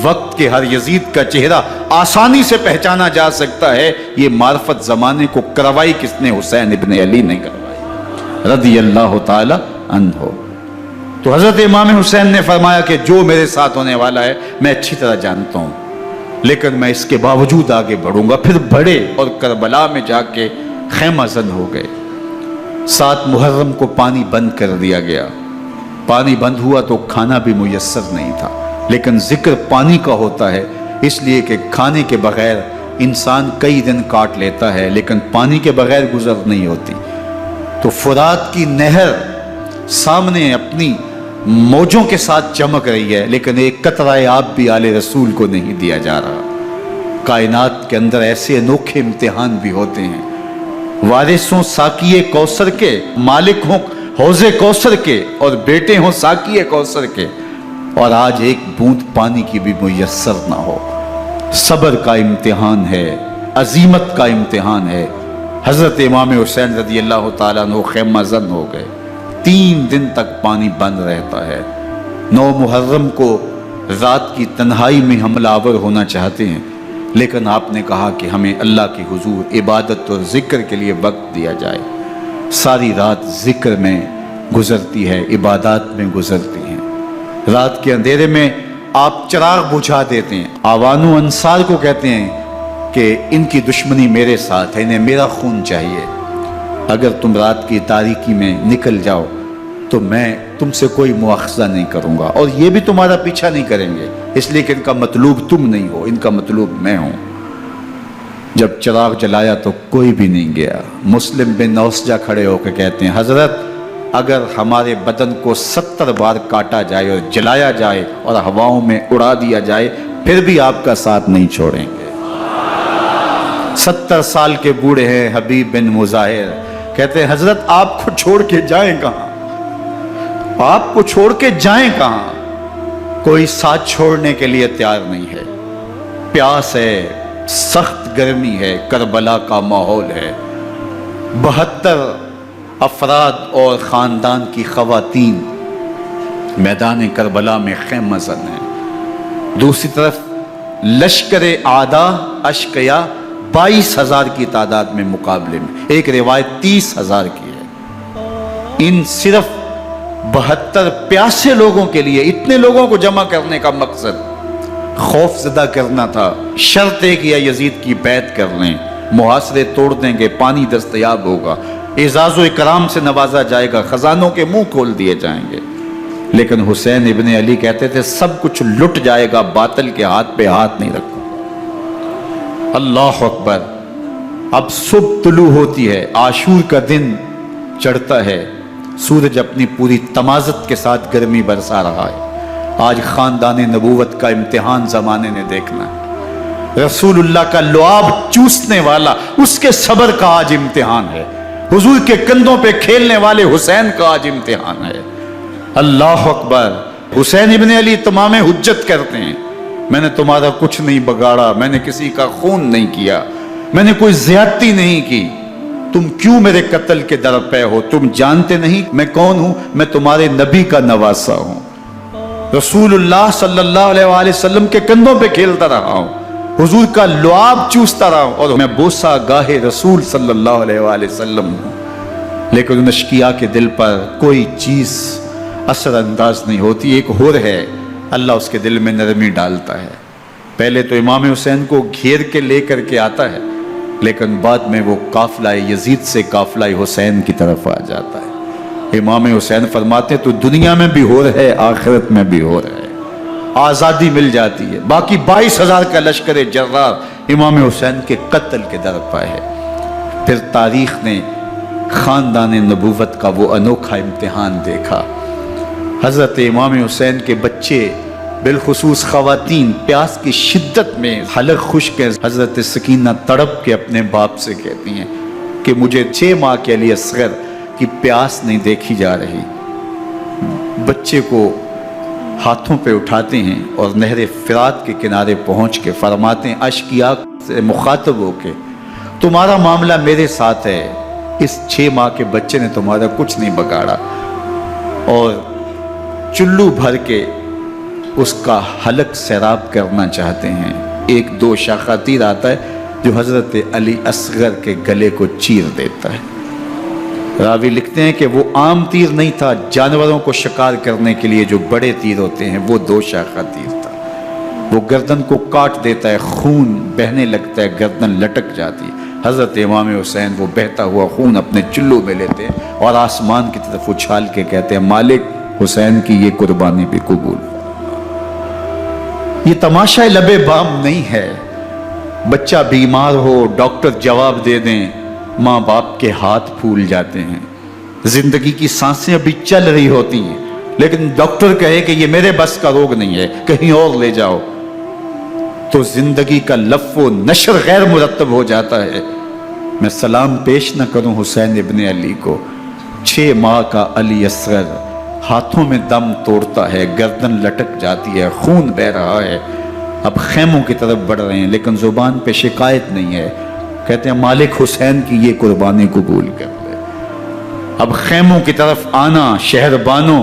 وقت کے ہر یزید کا چہرہ آسانی سے پہچانا جا سکتا ہے۔ یہ معرفت زمانے کو کروائی کس نے؟ حسین ابن علی نے کروائی رضی اللہ تعالی عنہ۔ تو حضرت امام حسین نے فرمایا کہ جو میرے ساتھ ہونے والا ہے میں اچھی طرح جانتا ہوں، لیکن میں اس کے باوجود آگے بڑھوں گا۔ پھر بڑھے اور کربلا میں جا کے خیمہ زن ہو گئے۔ 7 محرم کو پانی بند کر دیا گیا۔ پانی بند ہوا تو کھانا بھی میسر نہیں تھا، لیکن ذکر پانی کا ہوتا ہے اس لیے کہ کھانے کے بغیر انسان کئی دن کاٹ لیتا ہے، لیکن پانی کے بغیر گزر نہیں ہوتی۔ تو فرات کی نہر سامنے اپنی موجوں کے ساتھ چمک رہی ہے، لیکن ایک قطرہ آب بھی آل رسول کو نہیں دیا جا رہا۔ کائنات کے اندر ایسے انوکھے امتحان بھی ہوتے ہیں۔ وارثوں ساقی کوثر کے، مالک ہوں حوض کوثر کے، اور بیٹے ہوں ساقی کوثر کے، اور آج ایک بوند پانی کی بھی میسر نہ ہو۔ صبر کا امتحان ہے، عزیمت کا امتحان ہے۔ حضرت امام حسین رضی اللہ تعالیٰ عنہ خیمہ زن ہو گئے۔ 3 دن تک پانی بند رہتا ہے۔ 9 محرم کو رات کی تنہائی میں حملہ آور ہونا چاہتے ہیں، لیکن آپ نے کہا کہ ہمیں اللہ کے حضور عبادت اور ذکر کے لیے وقت دیا جائے۔ ساری رات ذکر میں گزرتی ہے، عبادات میں گزرتی ہیں۔ رات کے اندھیرے میں آپ چراغ بجھا دیتے ہیں۔ آوان و انصار کو کہتے ہیں کہ ان کی دشمنی میرے ساتھ ہے، انہیں میرا خون چاہیے، اگر تم رات کی تاریکی میں نکل جاؤ تو میں تم سے کوئی مواخذہ نہیں کروں گا، اور یہ بھی تمہارا پیچھا نہیں کریں گے، اس لیے کہ ان کا مطلوب تم نہیں ہو، ان کا مطلوب میں ہوں۔ جب چراغ جلایا تو کوئی بھی نہیں گیا۔ مسلم بن نوسجہ کھڑے ہو کے کہتے ہیں حضرت اگر ہمارے بدن کو 70 بار کاٹا جائے اور جلایا جائے اور ہواؤں میں اڑا دیا جائے پھر بھی آپ کا ساتھ نہیں چھوڑیں گے۔ 70 سال کے بوڑھے ہیں حبیب بن مظاہر، کہتے ہیں حضرت آپ کو چھوڑ کے جائیں کہاں، آپ کو چھوڑ کے جائیں کہاں؟ کوئی ساتھ چھوڑنے کے لیے تیار نہیں ہے، پیاس ہے، سخت گرمی ہے، کربلا کا ماحول ہے، 72 افراد اور خاندان کی خواتین میدان کربلا میں خیمہ زن ہیں۔ دوسری طرف لشکر اعداء اشقیا 22,000 کی تعداد میں مقابلے میں، ایک روایت 30,000 کی ہے۔ ان صرف 72 پیاسے لوگوں کے لیے اتنے لوگوں کو جمع کرنے کا مقصد خوف زدہ کرنا تھا۔ شرط ہے کہ یزید کی بیعت کر لیں، محاصرے توڑ دیں گے، پانی دستیاب ہوگا، اعزاز و اکرام سے نوازا جائے گا، خزانوں کے منہ کھول دیے جائیں گے۔ لیکن حسین ابن علی کہتے تھے سب کچھ لٹ جائے گا، باطل کے ہاتھ پہ ہاتھ نہیں رکھوں گا۔ اللہ اکبر۔ اب صبح طلوع ہوتی ہے، عاشور کا دن چڑھتا ہے، سورج اپنی پوری تمازت کے ساتھ گرمی برسا رہا ہے۔ آج خاندان نبوت کا امتحان زمانے نے دیکھنا ہے۔ رسول اللہ کا لعاب چوسنے والا اس کے صبر کا آج امتحان ہے، حضور کے کندھوں پہ کھیلنے والے حسین کا آج امتحان ہے۔ اللہ اکبر۔ حسین ابن علی تمام حجت کرتے ہیں میں نے تمہارا کچھ نہیں بگاڑا، میں نے کسی کا خون نہیں کیا، میں نے کوئی زیادتی نہیں کی، تم کیوں میرے قتل کے در پہ ہو؟ تم جانتے نہیں میں کون ہوں؟ میں تمہارے نبی کا نواسا ہوں، رسول اللہ صلی اللہ علیہ وآلہ وسلم کے کندھوں پہ کھیلتا رہا ہوں، حضور کا لعاب چوستا رہا ہوں، اور میں بوسہ گاہ رسول صلی اللہ علیہ وآلہ وسلم ہوں۔ لیکن ان اشقیاء کے دل پر کوئی چیز اثر انداز نہیں ہوتی۔ ایک ہور ہے، اللہ اس کے دل میں نرمی ڈالتا ہے۔ پہلے تو امام حسین کو گھیر کے لے کر کے آتا ہے، لیکن بعد میں وہ قافلہ یزید سے قافلہ حسین کی طرف آ جاتا ہے۔ امام حسین فرماتے ہیں تو دنیا میں بھی ہو رہے، آخرت میں بھی ہو رہے، آزادی مل جاتی ہے۔ باقی 22,000 کا لشکر جرار امام حسین کے قتل کے در پہ ہے۔ پھر تاریخ نے خاندان نبوت کا وہ انوکھا امتحان دیکھا۔ حضرت امام حسین کے بچے بالخصوص خواتین پیاس کی شدت میں حلق خشک ہے۔ حضرت سکینہ تڑپ کے اپنے باپ سے کہتی ہیں کہ مجھے 6 ماہ کے علی اصغر کی پیاس نہیں دیکھی جا رہی۔ بچے کو ہاتھوں پہ اٹھاتے ہیں اور نہر فرات کے کنارے پہنچ کے فرماتے ہیں اشقیاء سے مخاطب ہو کے تمہارا معاملہ میرے ساتھ ہے، اس 6 ماہ کے بچے نے تمہارا کچھ نہیں بگاڑا، اور چلو بھر کے اس کا حلق سیراب کرنا چاہتے ہیں۔ ایک 2 شاخہ تیر آتا ہے جو حضرت علی اصغر کے گلے کو چیر دیتا ہے۔ راوی لکھتے ہیں کہ وہ عام تیر نہیں تھا، جانوروں کو شکار کرنے کے لیے جو بڑے تیر ہوتے ہیں وہ 2 شاخہ تیر تھا۔ وہ گردن کو کاٹ دیتا ہے، خون بہنے لگتا ہے، گردن لٹک جاتی ہے۔ حضرت امام حسین وہ بہتا ہوا خون اپنے چلو میں لیتے ہیں اور آسمان کی طرف اچھال کے کہتے ہیں مالک حسین کی یہ قربانی بھی قبول۔ یہ تماشا لبے بام نہیں ہے، بچہ بیمار ہو ڈاکٹر جواب دے دیں، ماں باپ کے ہاتھ پھول جاتے ہیں، زندگی کی سانسیں ابھی چل رہی ہوتی ہیں، لیکن ڈاکٹر کہے کہ یہ میرے بس کا روگ نہیں ہے، کہیں اور لے جاؤ، تو زندگی کا لف و نشر غیر مرتب ہو جاتا ہے۔ میں سلام پیش نہ کروں حسین ابن علی کو، 6 ماہ کا علی اصغر ہاتھوں میں دم توڑتا ہے، گردن لٹک جاتی ہے، خون بہ رہا ہے، اب خیموں کی طرف بڑھ رہے ہیں، لیکن زبان پہ شکایت نہیں ہے، کہتے ہیں مالک حسین کی یہ قربانی قبول کر لے۔ اب خیموں کی طرف آنا، شہر بانوں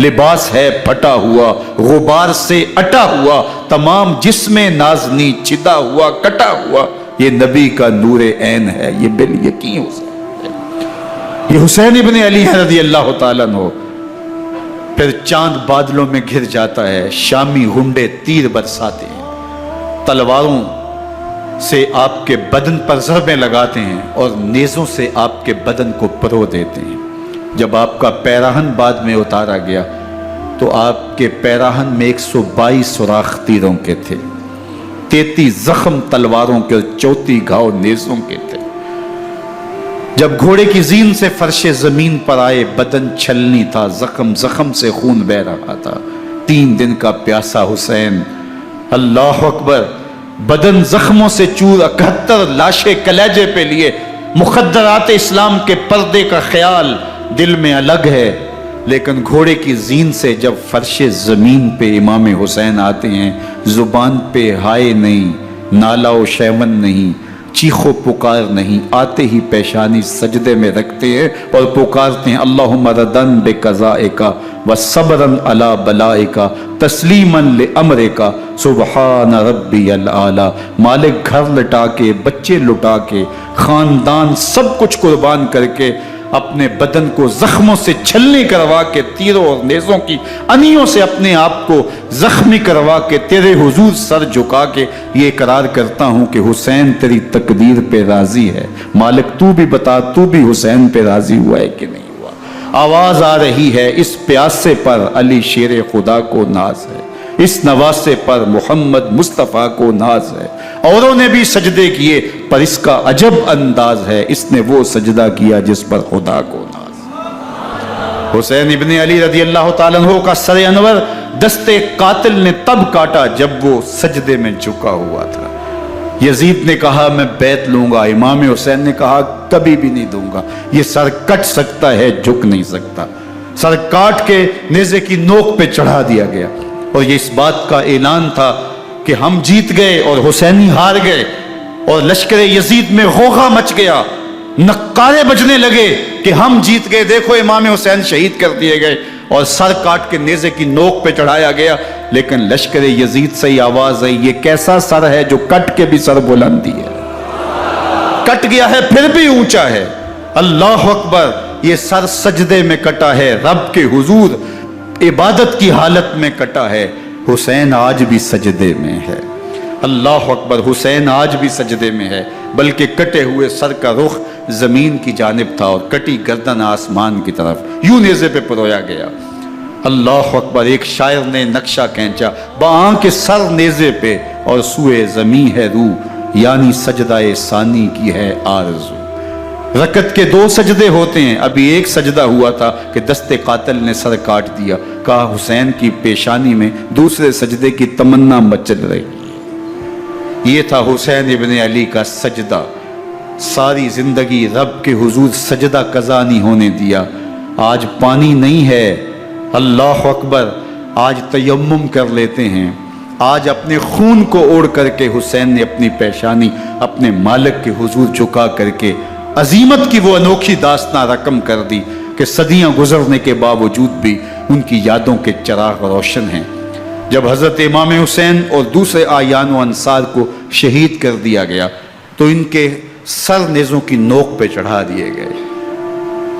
لباس ہے پھٹا ہوا غبار سے اٹا ہوا، تمام جسم نازنی چدا ہوا کٹا ہوا، یہ نبی کا نور عین ہے، یہ بال یقین حسین ہے، یہ حسین ابن علی ہے رضی اللہ تعالیٰ عنہ۔ پھر چاند بادلوں میں گھر جاتا ہے، شامی غنڈے تیر برساتے ہیں، تلواروں سے آپ کے بدن پر ضربیں لگاتے ہیں اور نیزوں سے آپ کے بدن کو پرو دیتے ہیں۔ جب آپ کا پیراہن بعد میں اتارا گیا تو آپ کے پیراہن میں 122 سوراخ تیروں کے تھے، 33 زخم تلواروں کے اور 34 گھاؤ نیزوں کے تھے۔ جب گھوڑے کی زین سے فرش زمین پر آئے، بدن چھلنی تھا، زخم زخم سے خون بہ رہا تھا، 3 دن کا پیاسا حسین، اللہ اکبر، بدن زخموں سے چور، 71 لاشیں کلیجے پہ لیے، مخدرات اسلام کے پردے کا خیال دل میں الگ ہے، لیکن گھوڑے کی زین سے جب فرش زمین پہ امام حسین آتے ہیں، زبان پہ ہائے نہیں، نالا و شیون نہیں، چیخ و پکار نہیں، آتے ہی پیشانی سجدے میں رکھتے ہیں اور پکارتے ہیں اللہم ردن بقضائک وصبرن علی بلائک تسلیما لامرک سبحان ربی الاعلی۔ مالک گھر لٹا کے، بچے لٹا کے، خاندان سب کچھ قربان کر کے، اپنے بدن کو زخموں سے چھلنی کروا کے، تیروں اور نیزوں کی انیوں سے اپنے آپ کو زخمی کروا کے، تیرے حضور سر جھکا کے یہ اقرار کرتا ہوں کہ حسین تیری تقدیر پہ راضی ہے، مالک تو بھی بتا، تو بھی حسین پہ راضی ہوا ہے کہ نہیں ہوا۔ آواز آ رہی ہے، اس پیاسے پر علی شیر خدا کو ناز ہے، اس نواسے پر محمد مصطفیٰ کو ناز ہے۔ اوروں نے بھی سجدے کیے پر اس کا عجب انداز ہے، اس نے وہ سجدہ کیا جس پر خدا کو ناز۔ حسین ابن علی رضی اللہ تعالیٰ عنہ کا سر انور دستے قاتل نے تب کاٹا جب وہ سجدے میں جھکا ہوا تھا۔ یزید نے کہا میں بیعت لوں گا، امام حسین نے کہا کبھی بھی نہیں دوں گا، یہ سر کٹ سکتا ہے جھک نہیں سکتا۔ سر کاٹ کے نیزے کی نوک پہ چڑھا دیا گیا اور یہ اس بات کا اعلان تھا کہ ہم جیت گئے اور حسینی ہار گئے، اور لشکر یزید میں غوغا مچ گیا، نقارے بجنے لگے کہ ہم جیت گئے، دیکھو امام حسین شہید کر دیے گئے، اور سر کاٹ کے نیزے کی نوک پہ چڑھایا گیا۔ لیکن لشکر یزید سے ہی آواز آئی یہ کیسا سر ہے جو کٹ کے بھی سر بلندی ہے، کٹ گیا ہے پھر بھی اونچا ہے، اللہ اکبر، یہ سر سجدے میں کٹا ہے، رب کے حضور عبادت کی حالت میں کٹا ہے، حسین آج بھی سجدے میں ہے، اللہ اکبر، حسین آج بھی سجدے میں ہے، بلکہ کٹے ہوئے سر کا رخ زمین کی جانب تھا اور کٹی گردن آسمان کی طرف، یوں نیزے پہ پرویا گیا، اللہ اکبر۔ ایک شاعر نے نقشہ کھینچا، بآنکھ سر نیزے پہ اور سوئے زمین ہے روح، یعنی سجدہ ثانی کی ہے آرزو۔ رکعت کے 2 سجدے ہوتے ہیں، ابھی ایک سجدہ ہوا تھا کہ دستے قاتل نے سر کاٹ دیا، کہا حسین کی پیشانی میں دوسرے سجدے کی تمنا مچل رہی ہے۔ یہ تھا حسین ابن علی کا سجدہ، ساری زندگی رب کے حضور سجدہ قضا نہیں ہونے دیا۔ آج پانی نہیں ہے، اللہ اکبر، آج تیمم کر لیتے ہیں، آج اپنے خون کو اوڑھ کر کے حسین نے اپنی پیشانی اپنے مالک کے حضور جھکا کر کے عظیمت کی وہ انوکھی داستان رقم کر دی کہ صدیاں گزرنے کے باوجود بھی ان کی یادوں کے چراغ روشن ہیں۔ جب حضرت امام حسین اور دوسرے آیان و انصار کو شہید کر دیا گیا تو ان کے سر نیزوں کی نوک پہ چڑھا دیے گئے،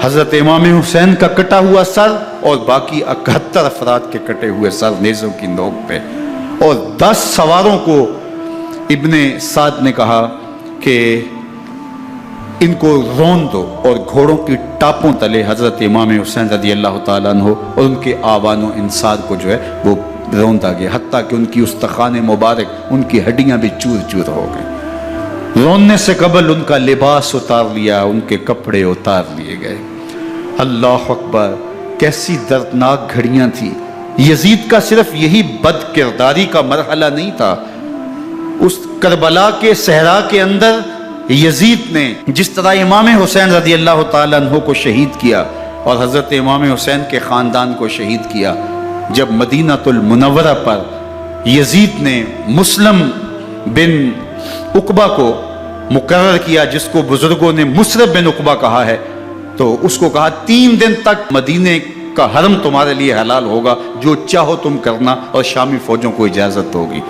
حضرت امام حسین کا کٹا ہوا سر اور باقی 71 افراد کے کٹے ہوئے سر نیزوں کی نوک پہ، اور 10 سواروں کو ابن سعد نے کہا کہ ان کو رون دو، اور گھوڑوں کی ٹاپوں تلے حضرت امام حسین رضی اللہ تعالیٰ عنہ اور ان کے آوان و انصار کو جو ہے وہ روندا گیا، حتیٰ کہ ان کی استخوان مبارک، ان کی ہڈیاں بھی چور چور ہو گئیں۔ روننے سے قبل ان کا لباس اتار لیا، ان کے کپڑے اتار لیے گئے۔ اللہ اکبر، کیسی دردناک گھڑیاں تھیں۔ یزید کا صرف یہی بد کرداری کا مرحلہ نہیں تھا، اس کربلا کے صحرا کے اندر یزید نے جس طرح امام حسین رضی اللہ تعالیٰ عنہ کو شہید کیا اور حضرت امام حسین کے خاندان کو شہید کیا، جب مدینہ المنورہ پر یزید نے مسلم بن عقبہ کو مقرر کیا، جس کو بزرگوں نے مصرب بن عقبہ کہا ہے، تو اس کو کہا 3 دن تک مدینے کا حرم تمہارے لیے حلال ہوگا، جو چاہو تم کرنا، اور شامی فوجوں کو اجازت ہوگی۔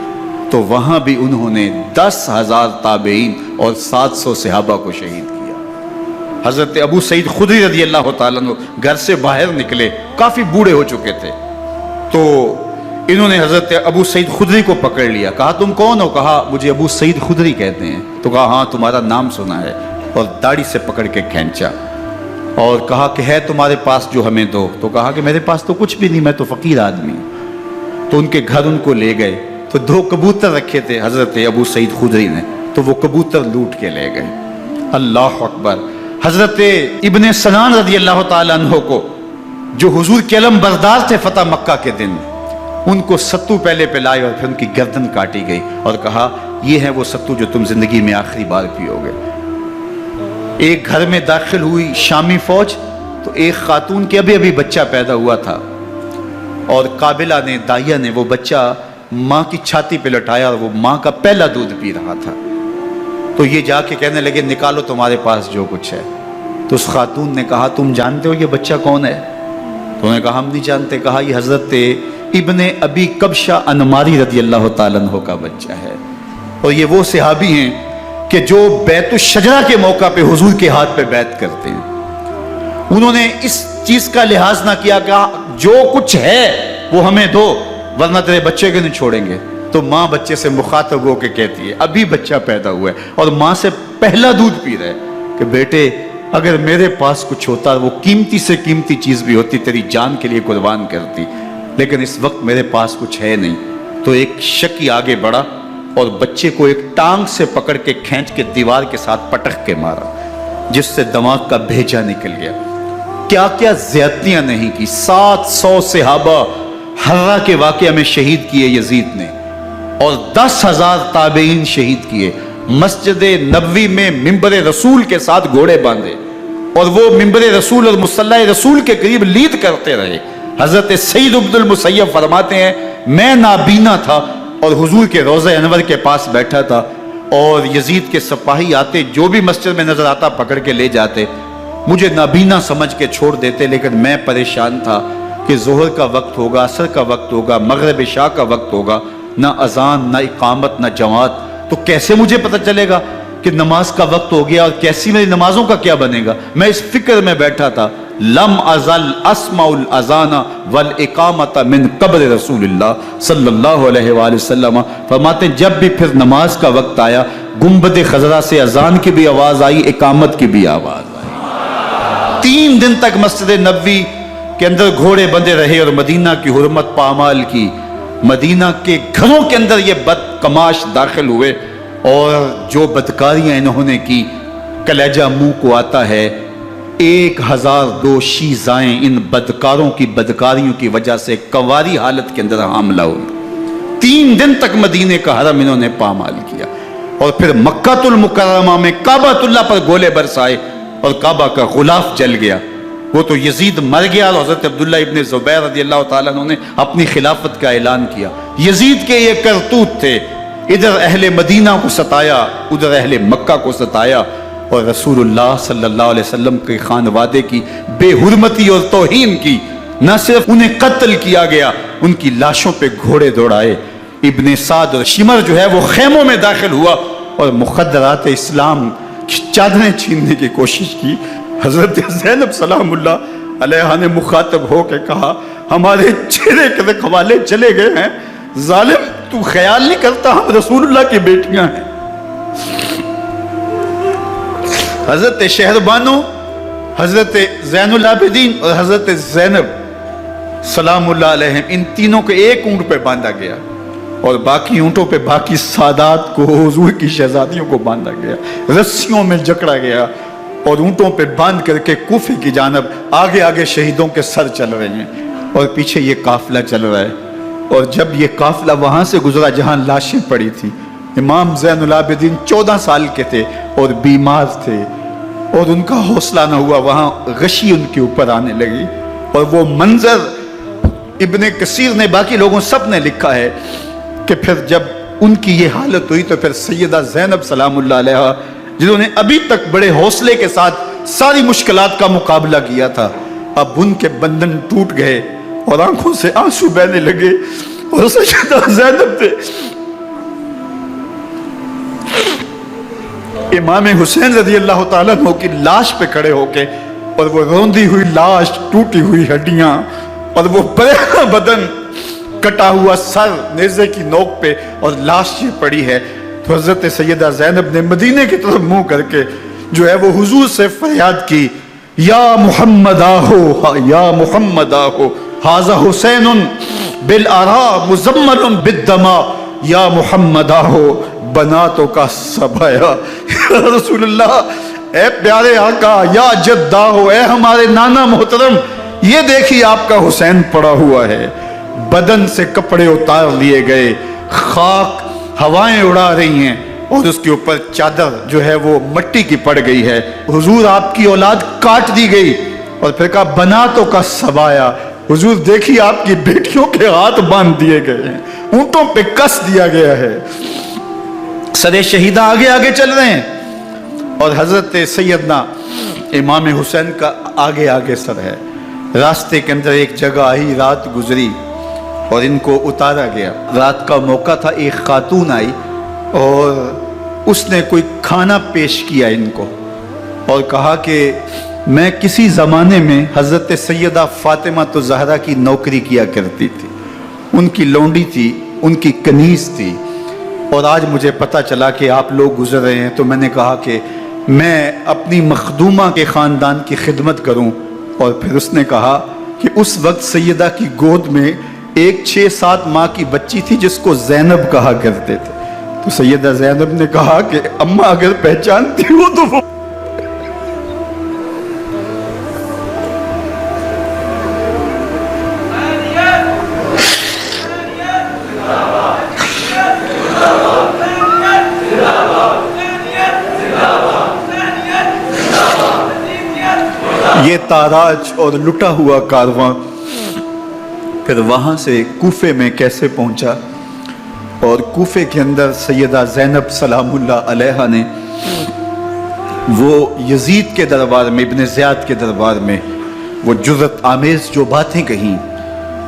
تو وہاں بھی انہوں نے 10,000 تابعین اور 700 صحابہ کو شہید کیا۔ حضرت ابو سعید خدری رضی اللہ تعالیٰ عنہ گھر سے باہر نکلے، کافی بوڑھے ہو چکے تھے، تو انہوں نے حضرت ابو سعید خدری کو پکڑ لیا، کہا تم کون ہو؟ کہا مجھے ابو سعید خدری کہتے ہیں۔ تو کہا ہاں تمہارا نام سنا ہے، اور داڑھی سے پکڑ کے کھینچا اور کہا کہ ہے تمہارے پاس جو ہمیں دو؟ تو کہا کہ میرے پاس تو کچھ بھی نہیں، میں تو فقیر آدمی ہوں۔ تو ان کے گھر ان کو لے گئے، تو 2 کبوتر رکھے تھے حضرت ابو سعید خدری نے، تو وہ کبوتر لوٹ کے لے گئے۔ اللہ اکبر۔ حضرت ابن سنان رضی اللہ تعالیٰ عنہ کو، جو حضور کے علم بردار تھے فتح مکہ کے دن، ان کو ستو پہلے پلائے اور پھر ان کی گردن کاٹی گئی اور کہا یہ ہے وہ ستو جو تم زندگی میں آخری بار پیو گے۔ ایک گھر میں داخل ہوئی شامی فوج، تو ایک خاتون کے ابھی بچہ پیدا ہوا تھا، اور قابلہ نے، دائیا نے وہ بچہ ماں کی چھاتی پہ لٹایا، اور وہ ماں کا پہلا دودھ پی رہا تھا۔ تو یہ جا کے کہنے لگے نکالو تمہارے پاس جو کچھ ہے۔ تو اس خاتون نے کہا تم جانتے ہو یہ بچہ کون ہے؟ تو انہوں نے کہا ہم نہیں جانتے۔ کہا یہ حضرت ابن ابی کبشہ انماری رضی اللہ تعالیٰ عنہ کا بچہ ہے، اور یہ وہ صحابی ہیں کہ جو بیت الشجرہ کے موقع پہ حضور کے ہاتھ پہ بیعت کرتے ہیں۔ انہوں نے اس چیز کا لحاظ نہ کیا کہ جو کچھ ہے وہ ہمیں دو، ورنہ تیرے بچے کے نہیں چھوڑیں گے۔ تو ماں بچے سے مخاطب ہو کے کہتی ہے، ابھی بچہ پیدا ہوا ہے اور ماں سے پہلا دودھ پی رہا ہے، کہ بیٹے اگر میرے پاس کچھ ہوتا، وہ قیمتی سے قیمتی چیز بھی ہوتی، تیری جان کے لیے قربان کرتی، لیکن اس وقت میرے پاس کچھ ہے نہیں۔ تو ایک شکی آگے بڑھا اور بچے کو ایک ٹانگ سے پکڑ کے کھینچ کے دیوار کے ساتھ پٹک کے مارا، جس سے دماغ کا بھیجا نکل گیا۔ کیا کیا زیادتیاں نہیں کی۔ 700 صحابہ حرہ کے واقعہ میں شہید کیے یزید نے، اور 10,000 تابعین شہید کیے۔ مسجد نبوی میں ممبر رسول کے ساتھ گھوڑے باندھے، اور وہ ممبر رسول اور مصلی رسول کے قریب لید کرتے رہے۔ حضرت سید عبد المسیب فرماتے ہیں میں نابینا تھا اور حضور کے روضہ انور کے پاس بیٹھا تھا، اور یزید کے سپاہی آتے، جو بھی مسجد میں نظر آتا پکڑ کے لے جاتے، مجھے نابینا سمجھ کے چھوڑ دیتے، لیکن میں پریشان تھا کہ ظہر کا وقت ہوگا، عصر کا وقت ہوگا، مغرب عشاء کا وقت ہوگا، نہ اذان نہ اقامت نہ جماعت، تو کیسے مجھے پتہ چلے گا کہ نماز کا وقت ہو گیا، اور کیسی میری نمازوں کا کیا بنے گا؟ میں اس فکر میں بیٹھا تھا۔ لم ازل اسمع الاذان والاقامت من قبر رسول اللہ صلی اللہ علیہ وآلہ وسلم۔ فرماتے جب بھی پھر نماز کا وقت آیا، گنبد خضرا سے اذان کی بھی آواز آئی، اقامت کی بھی آواز آئی۔ 3 دن تک مسجد نبوی کے اندر گھوڑے بندے رہے، اور مدینہ کی حرمت پامال کی۔ مدینہ کے گھروں کے اندر یہ بدکماش داخل ہوئے، اور جو بدکاریاں انہوں نے کی کلیجہ منہ کو آتا ہے۔ 1002 شیزائیں ان بدکاروں کی بدکاریوں کی وجہ سے کنواری حالت کے اندر حاملہ ہوئی۔ 3 دن تک مدینے کا حرم انہوں نے پامال کیا، اور پھر مکہ المکرمہ میں کعبہ اللہ پر گولے برسائے، اور کعبہ کا غلاف جل گیا۔ وہ تو یزید مر گیا، اور حضرت عبداللہ ابن زبیر رضی اللہ تعالیٰ عنہ نے اپنی خلافت کا اعلان کیا۔ یزید کے یہ کرتوت تھے، ادھر اہل مدینہ کو ستایا، ادھر اہل مکہ کو ستایا، اور رسول اللہ صلی اللہ علیہ وسلم کے خانوادے کی بے حرمتی اور توہین کی۔ نہ صرف انہیں قتل کیا گیا، ان کی لاشوں پہ گھوڑے دوڑائے۔ ابن سعد اور شمر جو ہے وہ خیموں میں داخل ہوا، اور مخدرات اسلام کی چادریں چھیننے کی کوشش کی۔ حضرت زینب سلام اللہ علیہ نے مخاطب ہو کے کہا ہمارے چہرے کے رکھوالے چلے گئے ہیں، ظالم تو خیال نہیں کرتا ہم رسول اللہ کی بیٹیاں ہیں۔ حضرت شہربانو، حضرت زین العابدین اور حضرت زینب سلام اللہ علیہم، ان تینوں کو ایک اونٹ پہ باندھا گیا، اور باقی اونٹوں پہ باقی سادات کو، حضور کی شہزادیوں کو باندھا گیا، رسیوں میں جکڑا گیا، اور اونٹوں پہ باندھ کر کے کوفے کی جانب آگے آگے شہیدوں کے سر چل رہے ہیں، اور پیچھے یہ قافلہ چل رہا ہے۔ اور جب یہ قافلہ وہاں سے گزرا جہاں لاشیں پڑی تھی، امام زین العابدین 14 سال کے تھے اور بیمار تھے، اور ان کا حوصلہ نہ ہوا، وہاں غشی ان کے اوپر آنے لگی۔ اور وہ منظر ابن کثیر نے، باقی لوگوں سب نے لکھا ہے کہ پھر جب ان کی یہ حالت ہوئی تو پھر سیدہ زینب سلام اللہ علیہ، جنہوں نے ابھی تک بڑے حوصلے کے ساتھ ساری مشکلات کا مقابلہ کیا تھا، اب ان کے بندھن ٹوٹ گئے اور آنکھوں سے آنسو بہنے لگے، اور سیدہ زینب تھے امام حسین رضی اللہ تعالیٰ عنہ کی لاش پہ کھڑے ہو کے، اور وہ روندی ہوئی لاش، ٹوٹی ہوئی ہڈیاں، اور وہ پریشان بدن، کٹا ہوا سر نیزے کی نوک پہ، اور لاش یہ پڑی ہے. تو حضرت سیدہ زینب نے مدینے کی طرف منہ کر کے جو ہے وہ حضور سے فریاد کی، یا محمد آہو، یا محمد آہو، ھذا حسین بالآراء مزمل بالدماء، یا محمد آہو بناتوں کا سبایا. یا رسول اللہ، اے پیارے آقا، یا جد آہو، اے ہمارے نانا محترم، یہ دیکھیے آپ کا حسین پڑا ہوا ہے. بدن سے کپڑے اتار لیے گئے، خاک ہوائیں اڑا رہی ہیں، اور اس کے اوپر چادر جو ہے وہ مٹی کی پڑ گئی ہے. حضور آپ کی اولاد کاٹ دی گئی، اور پھر کہا بناتوں کا سبایا. حضور دیکھیے آپ کی بیٹیوں کے ہاتھ باندھ دیے گئے ہیں، اونٹوں پہ کس دیا گیا ہے، سر شہیدہ آگے آگے چل رہے ہیں، اور حضرت سیدنا امام حسین کا آگے آگے سر ہے. راستے کے اندر ایک جگہ آئی، رات گزری اور ان کو اتارا گیا. رات کا موقع تھا، ایک خاتون آئی اور اس نے کوئی کھانا پیش کیا ان کو، اور کہا کہ میں کسی زمانے میں حضرت سیدہ فاطمہ زہرا کی نوکری کیا کرتی تھی، ان کی لونڈی تھی، ان کی کنیز تھی، اور آج مجھے پتہ چلا کہ آپ لوگ گزر رہے ہیں، تو میں نے کہا کہ میں اپنی مخدومہ کے خاندان کی خدمت کروں. اور پھر اس نے کہا کہ اس وقت سیدہ کی گود میں ایک 6-7 ماہ کی بچی تھی جس کو زینب کہا کرتے تھے. تو سیدہ زینب نے کہا کہ اماں اگر پہچانتی ہو تو وہ یہ تاراج اور لٹا ہوا کارواں پھر وہاں سے کوفے میں کیسے پہنچا، اور کوفے کے اندر سیدہ زینب سلام اللہ علیہا نے وہ یزید کے دربار میں، ابن زیاد کے دربار میں وہ جرأت آمیز جو باتیں کہیں.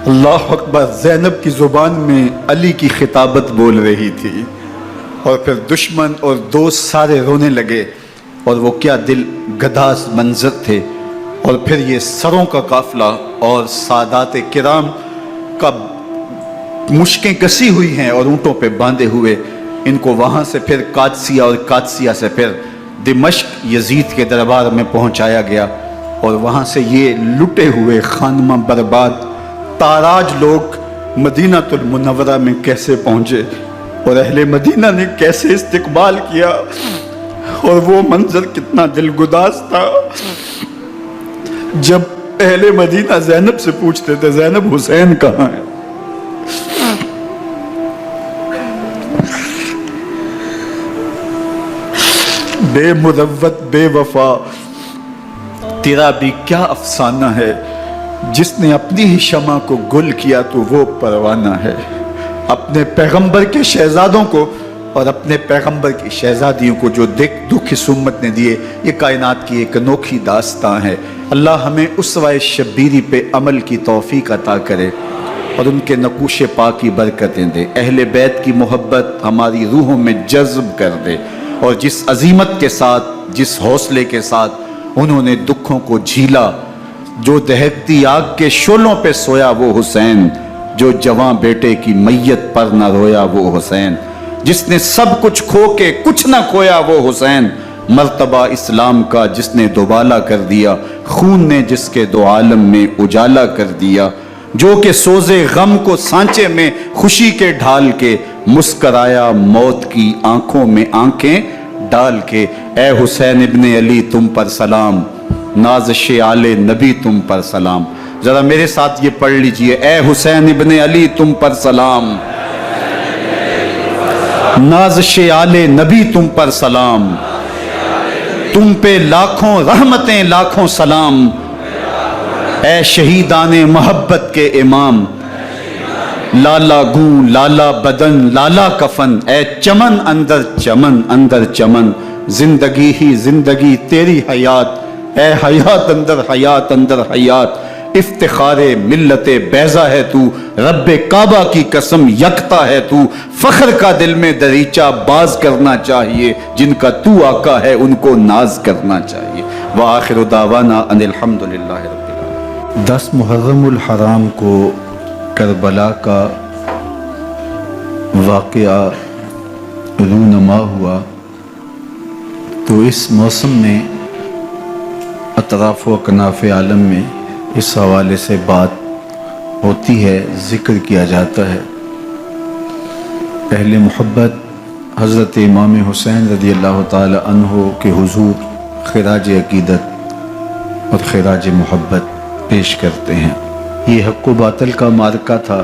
اللہ اکبر، زینب کی زبان میں علی کی خطابت بول رہی تھی، اور پھر دشمن اور دوست سارے رونے لگے، اور وہ کیا دل گداز منظر تھے. اور پھر یہ سروں کا قافلہ اور سادات کرام کا مشکیں کسی ہوئی ہیں اور اونٹوں پہ باندھے ہوئے، ان کو وہاں سے پھر قادسیہ، اور قادسیہ سے پھر دمشق یزید کے دربار میں پہنچایا گیا. اور وہاں سے یہ لٹے ہوئے خانمہ برباد تاراج لوگ مدینہ المنورہ میں کیسے پہنچے، اور اہل مدینہ نے کیسے استقبال کیا، اور وہ منظر کتنا دلگداز تھا. جب اہل مدینہ زینب سے پوچھتے تھے زینب حسین کہاں ہے، بے مروت بے وفا تیرا بھی کیا افسانہ ہے، جس نے اپنی ہی شمع کو گل کیا تو وہ پروانہ ہے. اپنے پیغمبر کے شہزادوں کو اور اپنے پیغمبر کی شہزادیوں کو جو دکھ اس امت نے دیے، یہ کائنات کی ایک انوکھی داستان ہے. اللہ ہمیں اسوہ شبیری پہ عمل کی توفیق عطا کرے اور ان کے نقوش پاک کی برکتیں دے. اہل بیت کی محبت ہماری روحوں میں جذب کر دے، اور جس عظیمت کے ساتھ، جس حوصلے کے ساتھ انہوں نے دکھوں کو جھیلا، جو دہکتی آگ کے شعلوں پہ سویا وہ حسین، جو جواں بیٹے کی میت پر نہ رویا وہ حسین، جس نے سب کچھ کھو کے کچھ نہ کھویا وہ حسین، مرتبہ اسلام کا جس نے دوبالا کر دیا، خون نے جس کے دو عالم میں اجالا کر دیا، جو کہ سوزے غم کو سانچے میں خوشی کے ڈھال کے مسکرایا موت کی آنکھوں میں آنکھیں ڈال کے. اے حسین ابن علی تم پر سلام، نازش آل نبی تم پر سلام. ذرا میرے ساتھ یہ پڑھ لیجئے، اے حسین ابن علی تم پر سلام، نازش آل نبی تم پر سلام، تم پہ لاکھوں رحمتیں لاکھوں سلام. اے شہیدان محبت کے امام، لالا گوں لالا بدن لالا کفن، اے چمن اندر چمن، زندگی ہی زندگی تیری حیات اے حیات اندر حیات اندر حیات، افتخار ملت بیضا ہے تو، رب کعبہ کی قسم یکتا ہے تو، فخر کا دل میں دریچہ باز کرنا چاہیے، جن کا تو آقا ہے ان کو ناز کرنا چاہیے۔ وآخر دعوانا ان الحمدللہ رب العالمین۔ 10 محرم الحرام کو کربلا کا واقعہ رونما ہوا، تو اس موسم میں اطراف و اکناف عالم میں اس حوالے سے بات ہوتی ہے، ذکر کیا جاتا ہے۔ اہل محبت حضرت امام حسین رضی اللہ تعالی عنہ کے حضور خراج عقیدت اور خراج محبت پیش کرتے ہیں۔ یہ حق و باطل کا معرکہ تھا،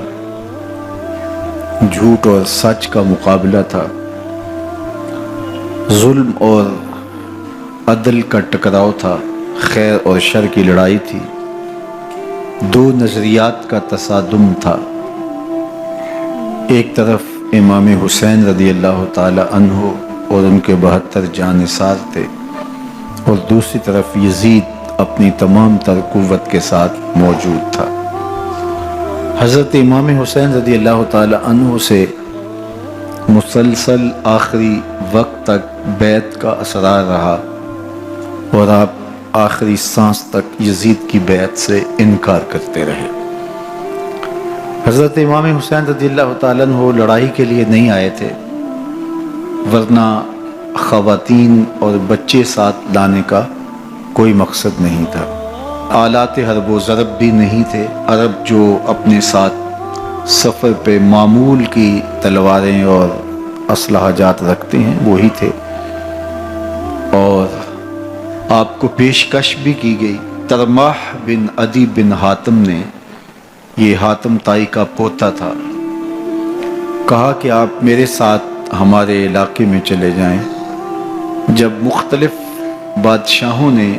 جھوٹ اور سچ کا مقابلہ تھا، ظلم اور عدل کا ٹکراؤ تھا، خیر اور شر کی لڑائی تھی، دو نظریات کا تصادم تھا۔ ایک طرف امام حسین رضی اللہ تعالی عنہ اور ان کے 72 جانثار تھے، اور دوسری طرف یزید اپنی تمام تر قوت کے ساتھ موجود تھا۔ حضرت امام حسین رضی اللہ تعالی عنہ سے مسلسل آخری وقت تک بیعت کا اثرار رہا، اور آپ آخری سانس تک یزید کی بیعت سے انکار کرتے رہے۔ حضرت امام حسین رضی اللہ تعالیٰ عنہ لڑائی کے لیے نہیں آئے تھے، ورنہ خواتین اور بچے ساتھ لانے کا کوئی مقصد نہیں تھا۔ آلات حرب و ضرب بھی نہیں تھے، عرب جو اپنے ساتھ سفر پہ معمول کی تلواریں اور اسلحہ جات رکھتے ہیں وہی تھے، اور آپ کو پیشکش بھی کی گئی۔ ترماح بن عدی بن حاتم نے، یہ حاتم تائی کا پوتا تھا، کہا کہ آپ میرے ساتھ ہمارے علاقے میں چلے جائیں۔ جب مختلف بادشاہوں نے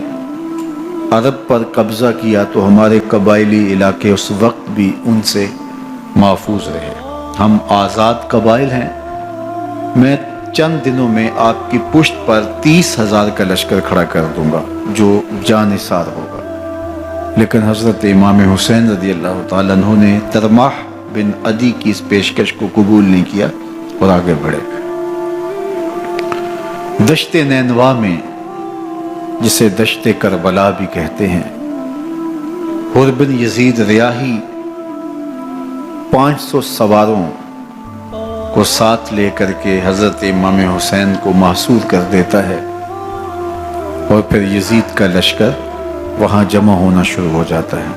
عرب پر قبضہ کیا تو ہمارے قبائلی علاقے اس وقت بھی ان سے محفوظ رہے۔ ہم آزاد قبائل ہیں، میں چند دنوں میں آپ کی پشت پر 30,000 کا لشکر کھڑا کر دوں گا جو جانثار ہوگا۔ لیکن حضرت امام حسین رضی اللہ تعالیٰ عنہ نے ترماح بن عدی کی اس پیشکش کو قبول نہیں کیا اور آگے بڑھے۔ دشت نینوا میں، جسے دشت کربلا بھی کہتے ہیں، حر بن یزید ریاحی 500 سواروں کو ساتھ لے کر کے حضرت امام حسین کو محصور کر دیتا ہے، اور پھر یزید کا لشکر وہاں جمع ہونا شروع ہو جاتا ہے۔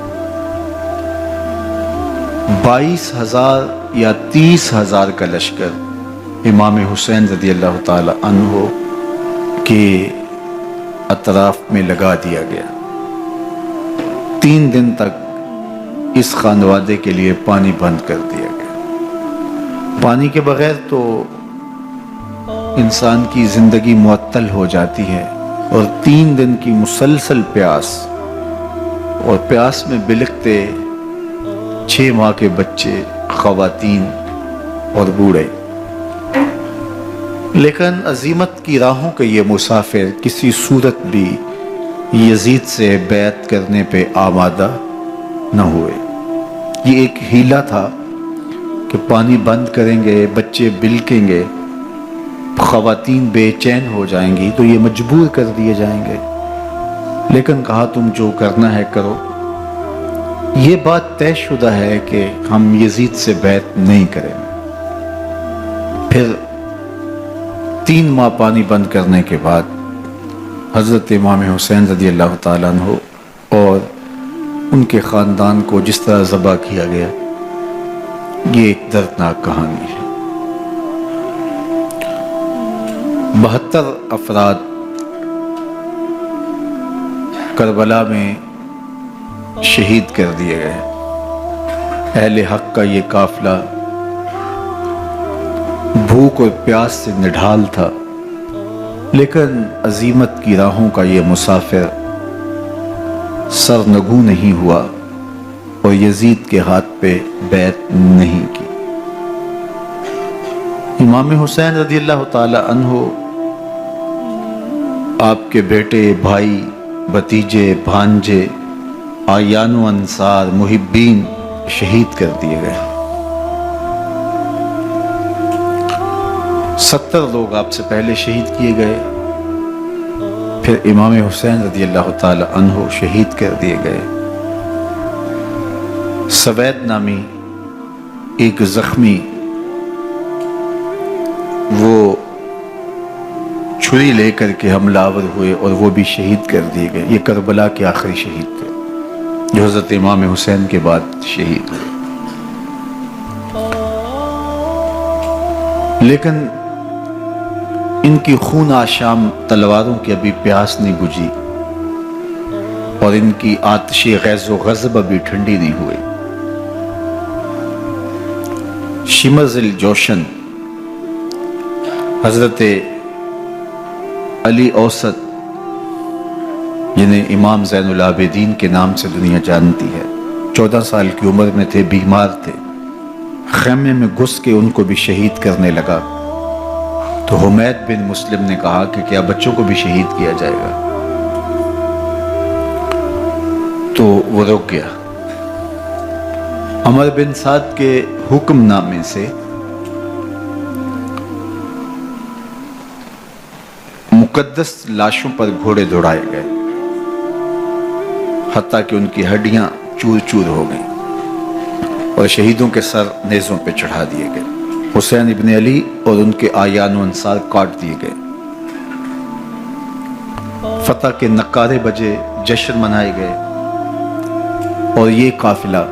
22,000 یا 30,000 کا لشکر امام حسین رضی اللہ تعالی عنہ کے اطراف میں لگا دیا گیا۔ 3 دن تک اس خانوادے کے لیے پانی بند کر دیا گیا۔ پانی کے بغیر تو انسان کی زندگی معطل ہو جاتی ہے، اور 3 دن کی مسلسل پیاس، اور پیاس میں بلکتے 6 ماہ کے بچے، خواتین اور بوڑھے۔ لیکن عزیمت کی راہوں کے یہ مسافر کسی صورت بھی یزید سے بیعت کرنے پہ آمادہ نہ ہوئے۔ یہ ایک ہیلا تھا کہ پانی بند کریں گے، بچے بلکیں گے، خواتین بے چین ہو جائیں گی تو یہ مجبور کر دیے جائیں گے۔ لیکن کہا تم جو کرنا ہے کرو۔ یہ بات طے شدہ ہے کہ ہم یزید سے بیعت نہیں کریں گے۔ پھر 3 ماہ پانی بند کرنے کے بعد حضرت امام حسین رضی اللہ تعالیٰ عنہ اور ان کے خاندان کو جس طرح ذبح کیا گیا، یہ ایک دردناک کہانی ہے۔ 72 افراد کربلا میں شہید کر دیے گئے۔ اہل حق کا یہ قافلہ بھوک اور پیاس سے نڈھال تھا، لیکن عزیمت کی راہوں کا یہ مسافر سرنگوں نہیں ہوا اور یزید کے ہاتھ پہ بیعت نہیں کی۔ امام حسین رضی اللہ تعالی عنہ آپ کے بیٹے، بھائی بھتیجے، بھانجے، آیان و انصار، محبین شہید کر دیے گئے۔ 70 لوگ آپ سے پہلے شہید کیے گئے، پھر امام حسین رضی اللہ تعالی عنہ شہید کر دیے گئے۔ سوید نامی ایک زخمی، وہ چھری لے کر کے حملہ آور ہوئے اور وہ بھی شہید کر دیے گئے۔ یہ کربلا کے آخری شہید تھے جو حضرت امام حسین کے بعد شہید ہوئے۔ لیکن ان کی خون آشام تلواروں کی ابھی پیاس نہیں بجھی، اور ان کی آتش غیظ و غضب ابھی ٹھنڈی نہیں ہوئی۔ شمر الجوشن حضرت علی اوسط، جنہیں امام زین العابدین کے نام سے دنیا جانتی ہے، 14 سال کی عمر میں تھے، بیمار تھے، خیمے میں گھس کے ان کو بھی شہید کرنے لگا تو حمید بن مسلم نے کہا کہ کیا بچوں کو بھی شہید کیا جائے گا؟ تو وہ رک گیا۔ عمر بن سعد کے حکم نامے سے مقدس لاشوں پر گھوڑے دوڑائے گئے، حتیٰ کہ ان کی ہڈیاں چور چور ہو گئیں اور شہیدوں کے سر نیزوں پہ چڑھا دیے گئے۔ حسین ابن علی اور ان کے آیان و انصار کاٹ دیے گئے۔ فتح کے نعرے بجے، جشن منائے گئے، اور یہ قافلہ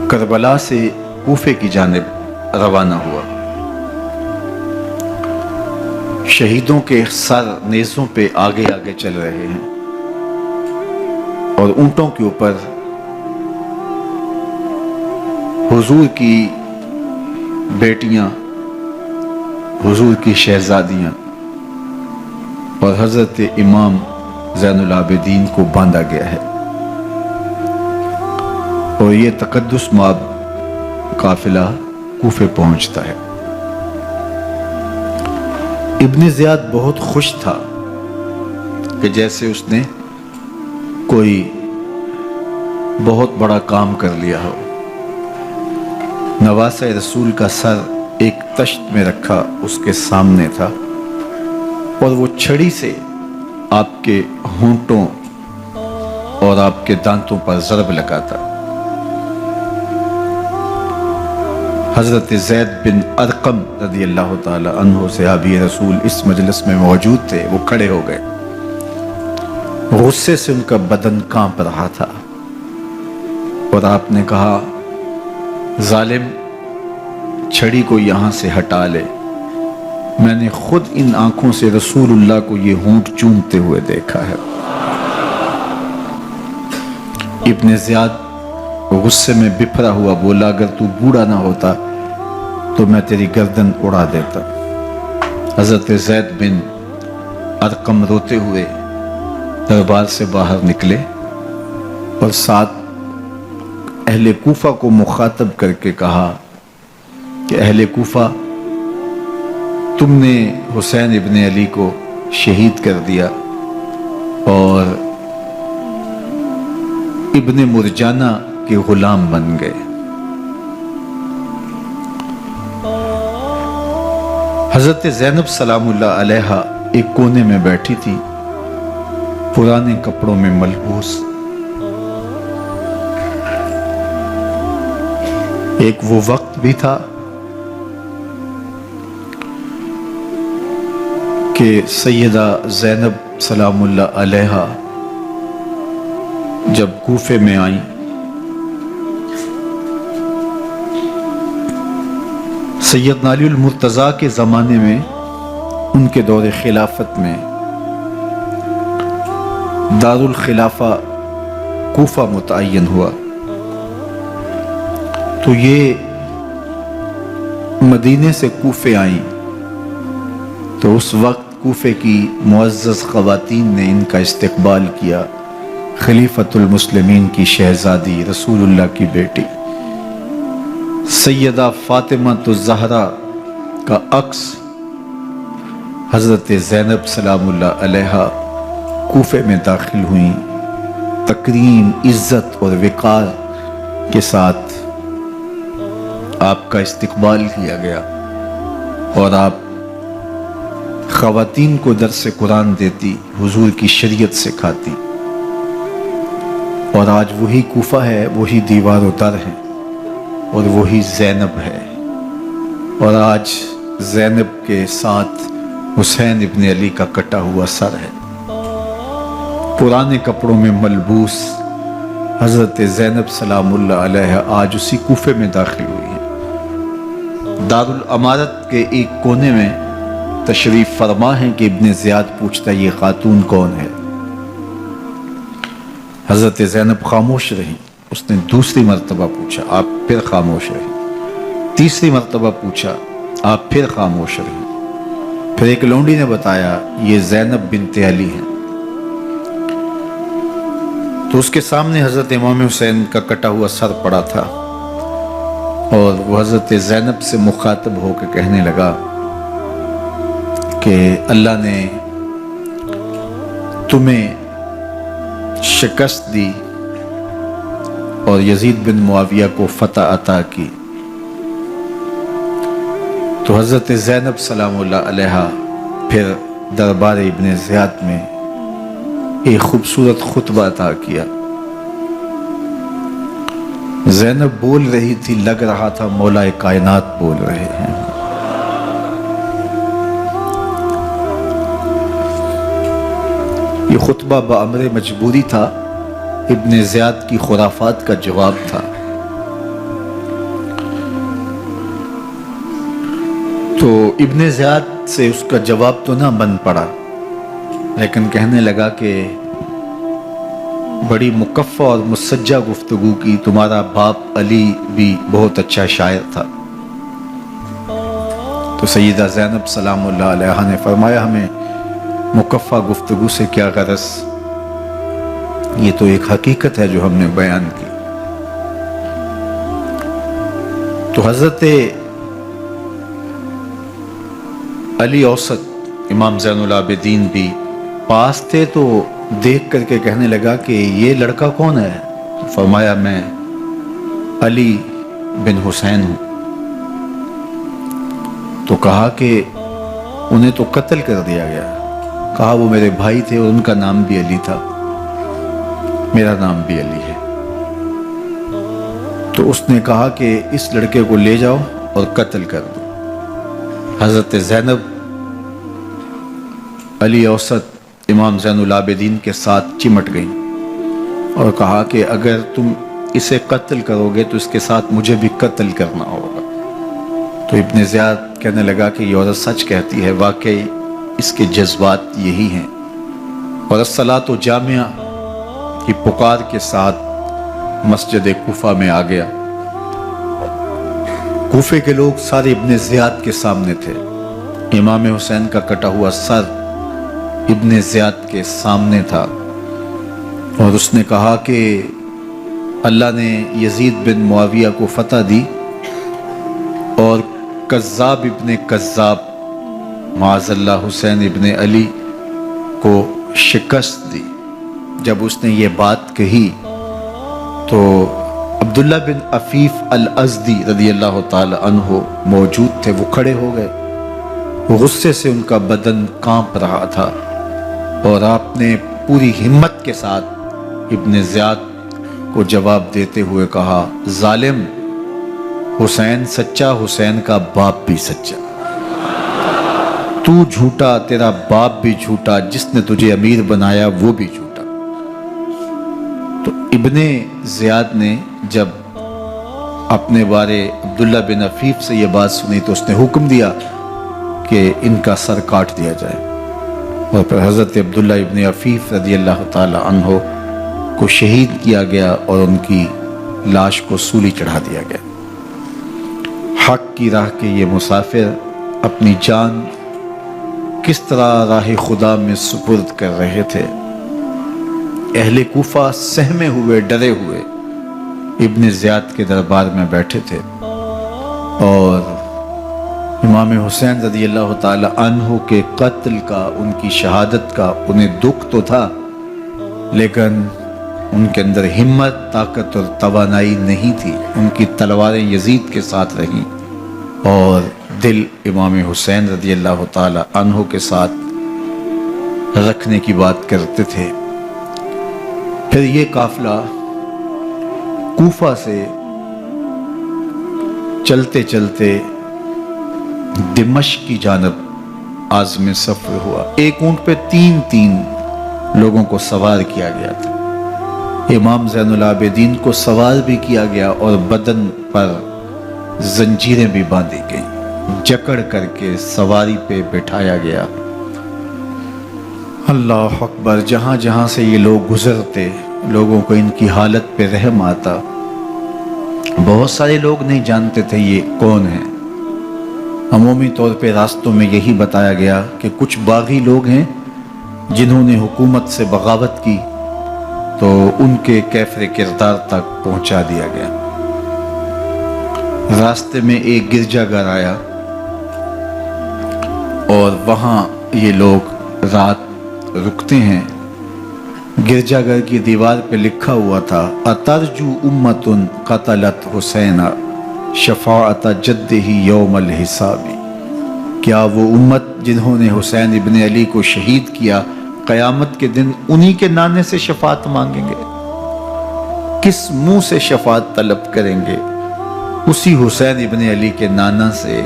کربلا سے کوفے کی جانب روانہ ہوا۔ شہیدوں کے سر نیزوں پہ آگے آگے چل رہے ہیں، اور اونٹوں کے اوپر حضور کی بیٹیاں، حضور کی شہزادیاں اور حضرت امام زین العابدین کو باندھا گیا ہے، اور یہ تقدس مآب قافلہ کوفے پہنچتا ہے۔ ابن زیاد بہت خوش تھا کہ جیسے اس نے کوئی بہت بڑا کام کر لیا ہو۔ نواسہ رسول کا سر ایک تشت میں رکھا اس کے سامنے تھا، اور وہ چھڑی سے آپ کے ہونٹوں اور آپ کے دانتوں پر ضرب لگاتا۔ حضرت زید بن ارقم رضی اللہ تعالی عنہ صحابی رسول اس مجلس میں موجود تھے۔ وہ کھڑے ہو گئے، غصے سے ان کا بدن کانپ رہا تھا، اور آپ نے کہا، ظالم، چھڑی کو یہاں سے ہٹا لے، میں نے خود ان آنکھوں سے رسول اللہ کو یہ ہونٹ چومتے ہوئے دیکھا ہے۔ ابن زیاد غصے میں بپھرا ہوا بولا، اگر تو بوڑھا نہ ہوتا تو میں تیری گردن اڑا دیتا۔ حضرت زید بن ارقم روتے ہوئے دربار سے باہر نکلے، اور ساتھ اہل کوفہ کو مخاطب کر کے کہا کہ اہل کوفہ، تم نے حسین ابن علی کو شہید کر دیا اور ابن مرجانہ کے غلام بن گئے۔ حضرت زینب سلام اللہ علیہا ایک کونے میں بیٹھی تھی، پرانے کپڑوں میں ملبوس۔ ایک وہ وقت بھی تھا کہ سیدہ زینب سلام اللہ علیہا جب کوفے میں آئیں سیدنا علی المرتضیٰ کے زمانے میں، ان کے دور خلافت میں دارالخلافہ کوفہ متعین ہوا، تو یہ مدینے سے کوفے آئیں، تو اس وقت کوفے کی معزز خواتین نے ان کا استقبال کیا۔ خلیفۃ المسلمین کی شہزادی، رسول اللہ کی بیٹی سیدہ فاطمہ الزہرا کا عکس حضرت زینب سلام اللہ علیہا کوفے میں داخل ہوئیں، تکریم، عزت اور وقار کے ساتھ آپ کا استقبال کیا گیا اور آپ خواتین کو درس قرآن دیتی، حضور کی شریعت سکھاتی، اور آج وہی کوفہ ہے، وہی دیوار و در ہے اور وہی زینب ہے، اور آج زینب کے ساتھ حسین ابن علی کا کٹا ہوا سر ہے۔ پرانے کپڑوں میں ملبوس حضرت زینب سلام اللہ علیہ آج اسی کوفے میں داخل ہوئی ہیں۔ دارالامارت کے ایک کونے میں تشریف فرما ہے کہ ابن زیاد پوچھتا یہ خاتون کون ہے؟ حضرت زینب خاموش رہی۔ اس نے دوسری مرتبہ پوچھا، آپ پھر خاموش رہی۔ تیسری مرتبہ پوچھا، آپ پھر خاموش رہی۔ پھر ایک لونڈی نے بتایا یہ زینب بنت علی ہیں۔ تو اس کے سامنے حضرت امام حسین کا کٹا ہوا سر پڑا تھا اور وہ حضرت زینب سے مخاطب ہو کے کہنے لگا کہ اللہ نے تمہیں شکست دی اور یزید بن معاویہ کو فتح عطا کی۔ تو حضرت زینب سلام اللہ علیہا پھر دربار ابن زیاد میں ایک خوبصورت خطبہ عطا کیا۔ زینب بول رہی تھی، لگ رہا تھا مولا کائنات بول رہے ہیں۔ یہ خطبہ بامر مجبوری تھا، ابن زیاد کی خرافات کا جواب تھا۔ تو ابن زیاد سے اس کا جواب تو نہ بن پڑا، لیکن کہنے لگا کہ بڑی مکفہ اور مسجع گفتگو کی، تمہارا باپ علی بھی بہت اچھا شاعر تھا۔ تو سیدہ زینب سلام اللہ علیہ نے فرمایا ہمیں مکفہ گفتگو سے کیا غرض، یہ تو ایک حقیقت ہے جو ہم نے بیان کی۔ تو حضرت علی اوسط امام زین العابدین بھی پاس تھے، تو دیکھ کر کے کہنے لگا کہ یہ لڑکا کون ہے؟ تو فرمایا میں علی بن حسین ہوں۔ تو کہا کہ انہیں تو قتل کر دیا گیا۔ کہا وہ میرے بھائی تھے اور ان کا نام بھی علی تھا، میرا نام بھی علی ہے۔ تو اس نے کہا کہ اس لڑکے کو لے جاؤ اور قتل کر دو۔ حضرت زینب علی اوسط امام زین العابدین کے ساتھ چمٹ گئیں اور کہا کہ اگر تم اسے قتل کرو گے تو اس کے ساتھ مجھے بھی قتل کرنا ہوگا۔ تو ابن زیاد کہنے لگا کہ یہ عورت سچ کہتی ہے، واقعی اس کے جذبات یہی ہیں۔ اور الصلاۃ جامعہ کی پکار کے ساتھ مسجد کوفہ میں آ گیا۔ کوفے کے لوگ سارے ابن زیاد کے سامنے تھے۔ امام حسین کا کٹا ہوا سر ابن زیاد کے سامنے تھا اور اس نے کہا کہ اللہ نے یزید بن معاویہ کو فتح دی اور کذاب ابن کذاب معاذ اللہ حسین ابن علی کو شکست دی۔ جب اس نے یہ بات کہی تو عبداللہ بن عفیف الازدی رضی اللہ تعالی عنہ موجود تھے، وہ کھڑے ہو گئے۔ غصے سے ان کا بدن کانپ رہا تھا اور آپ نے پوری ہمت کے ساتھ ابن زیاد کو جواب دیتے ہوئے کہا، ظالم، حسین سچا، حسین کا باپ بھی سچا، تو جھوٹا، تیرا باپ بھی جھوٹا، جس نے تجھے امیر بنایا وہ بھی جھوٹا۔ تو ابن زیاد نے جب اپنے بارے عبداللہ بن عفیف سے یہ بات سنی تو اس نے حکم دیا کہ ان کا سر کاٹ دیا جائے، اور پھر حضرت عبداللہ ابن عفیف رضی اللہ تعالی عنہ کو شہید کیا گیا اور ان کی لاش کو سولی چڑھا دیا گیا۔ حق کی راہ کے یہ مسافر اپنی جان کس طرح راہ خدا میں سپرد کر رہے تھے۔ اہل کوفہ سہمے ہوئے، ڈرے ہوئے ابن زیاد کے دربار میں بیٹھے تھے اور امام حسین رضی اللہ تعالی عنہ کے قتل کا، ان کی شہادت کا انہیں دکھ تو تھا، لیکن ان کے اندر ہمت، طاقت اور توانائی نہیں تھی۔ ان کی تلواریں یزید کے ساتھ رہیں اور دل امام حسین رضی اللہ تعالی عنہ کے ساتھ رکھنے کی بات کرتے تھے۔ پھر یہ قافلہ کوفہ سے چلتے چلتے دمشق کی جانب عازم سفر ہوا۔ ایک اونٹ پہ تین لوگوں کو سوار کیا گیا تھا۔ امام زین العابدین کو سوار بھی کیا گیا اور بدن پر زنجیریں بھی باندھی گئیں، جکڑ کر کے سواری پہ بٹھایا گیا۔ اللہ اکبر! جہاں جہاں سے یہ لوگ گزرتے، لوگوں کو ان کی حالت پہ رحم آتا۔ بہت سارے لوگ نہیں جانتے تھے یہ کون ہیں۔ عمومی طور پہ راستوں میں یہی بتایا گیا کہ کچھ باغی لوگ ہیں جنہوں نے حکومت سے بغاوت کی، تو ان کے کیفر کردار تک پہنچا دیا گیا۔ راستے میں ایک گرجا گھر آیا اور وہاں یہ لوگ رات رکتے ہیں۔ گرجا گھر کی دیوار پہ لکھا ہوا تھا: اترجو امت قتلت حسین شفاعت جدہ یوم الحساب۔ کیا وہ امت جنہوں نے حسین ابن علی کو شہید کیا، قیامت کے دن انہی کے نانے سے شفاعت مانگیں گے؟ کس منہ سے شفاعت طلب کریں گے؟ اسی حسین ابن علی کے نانا سے،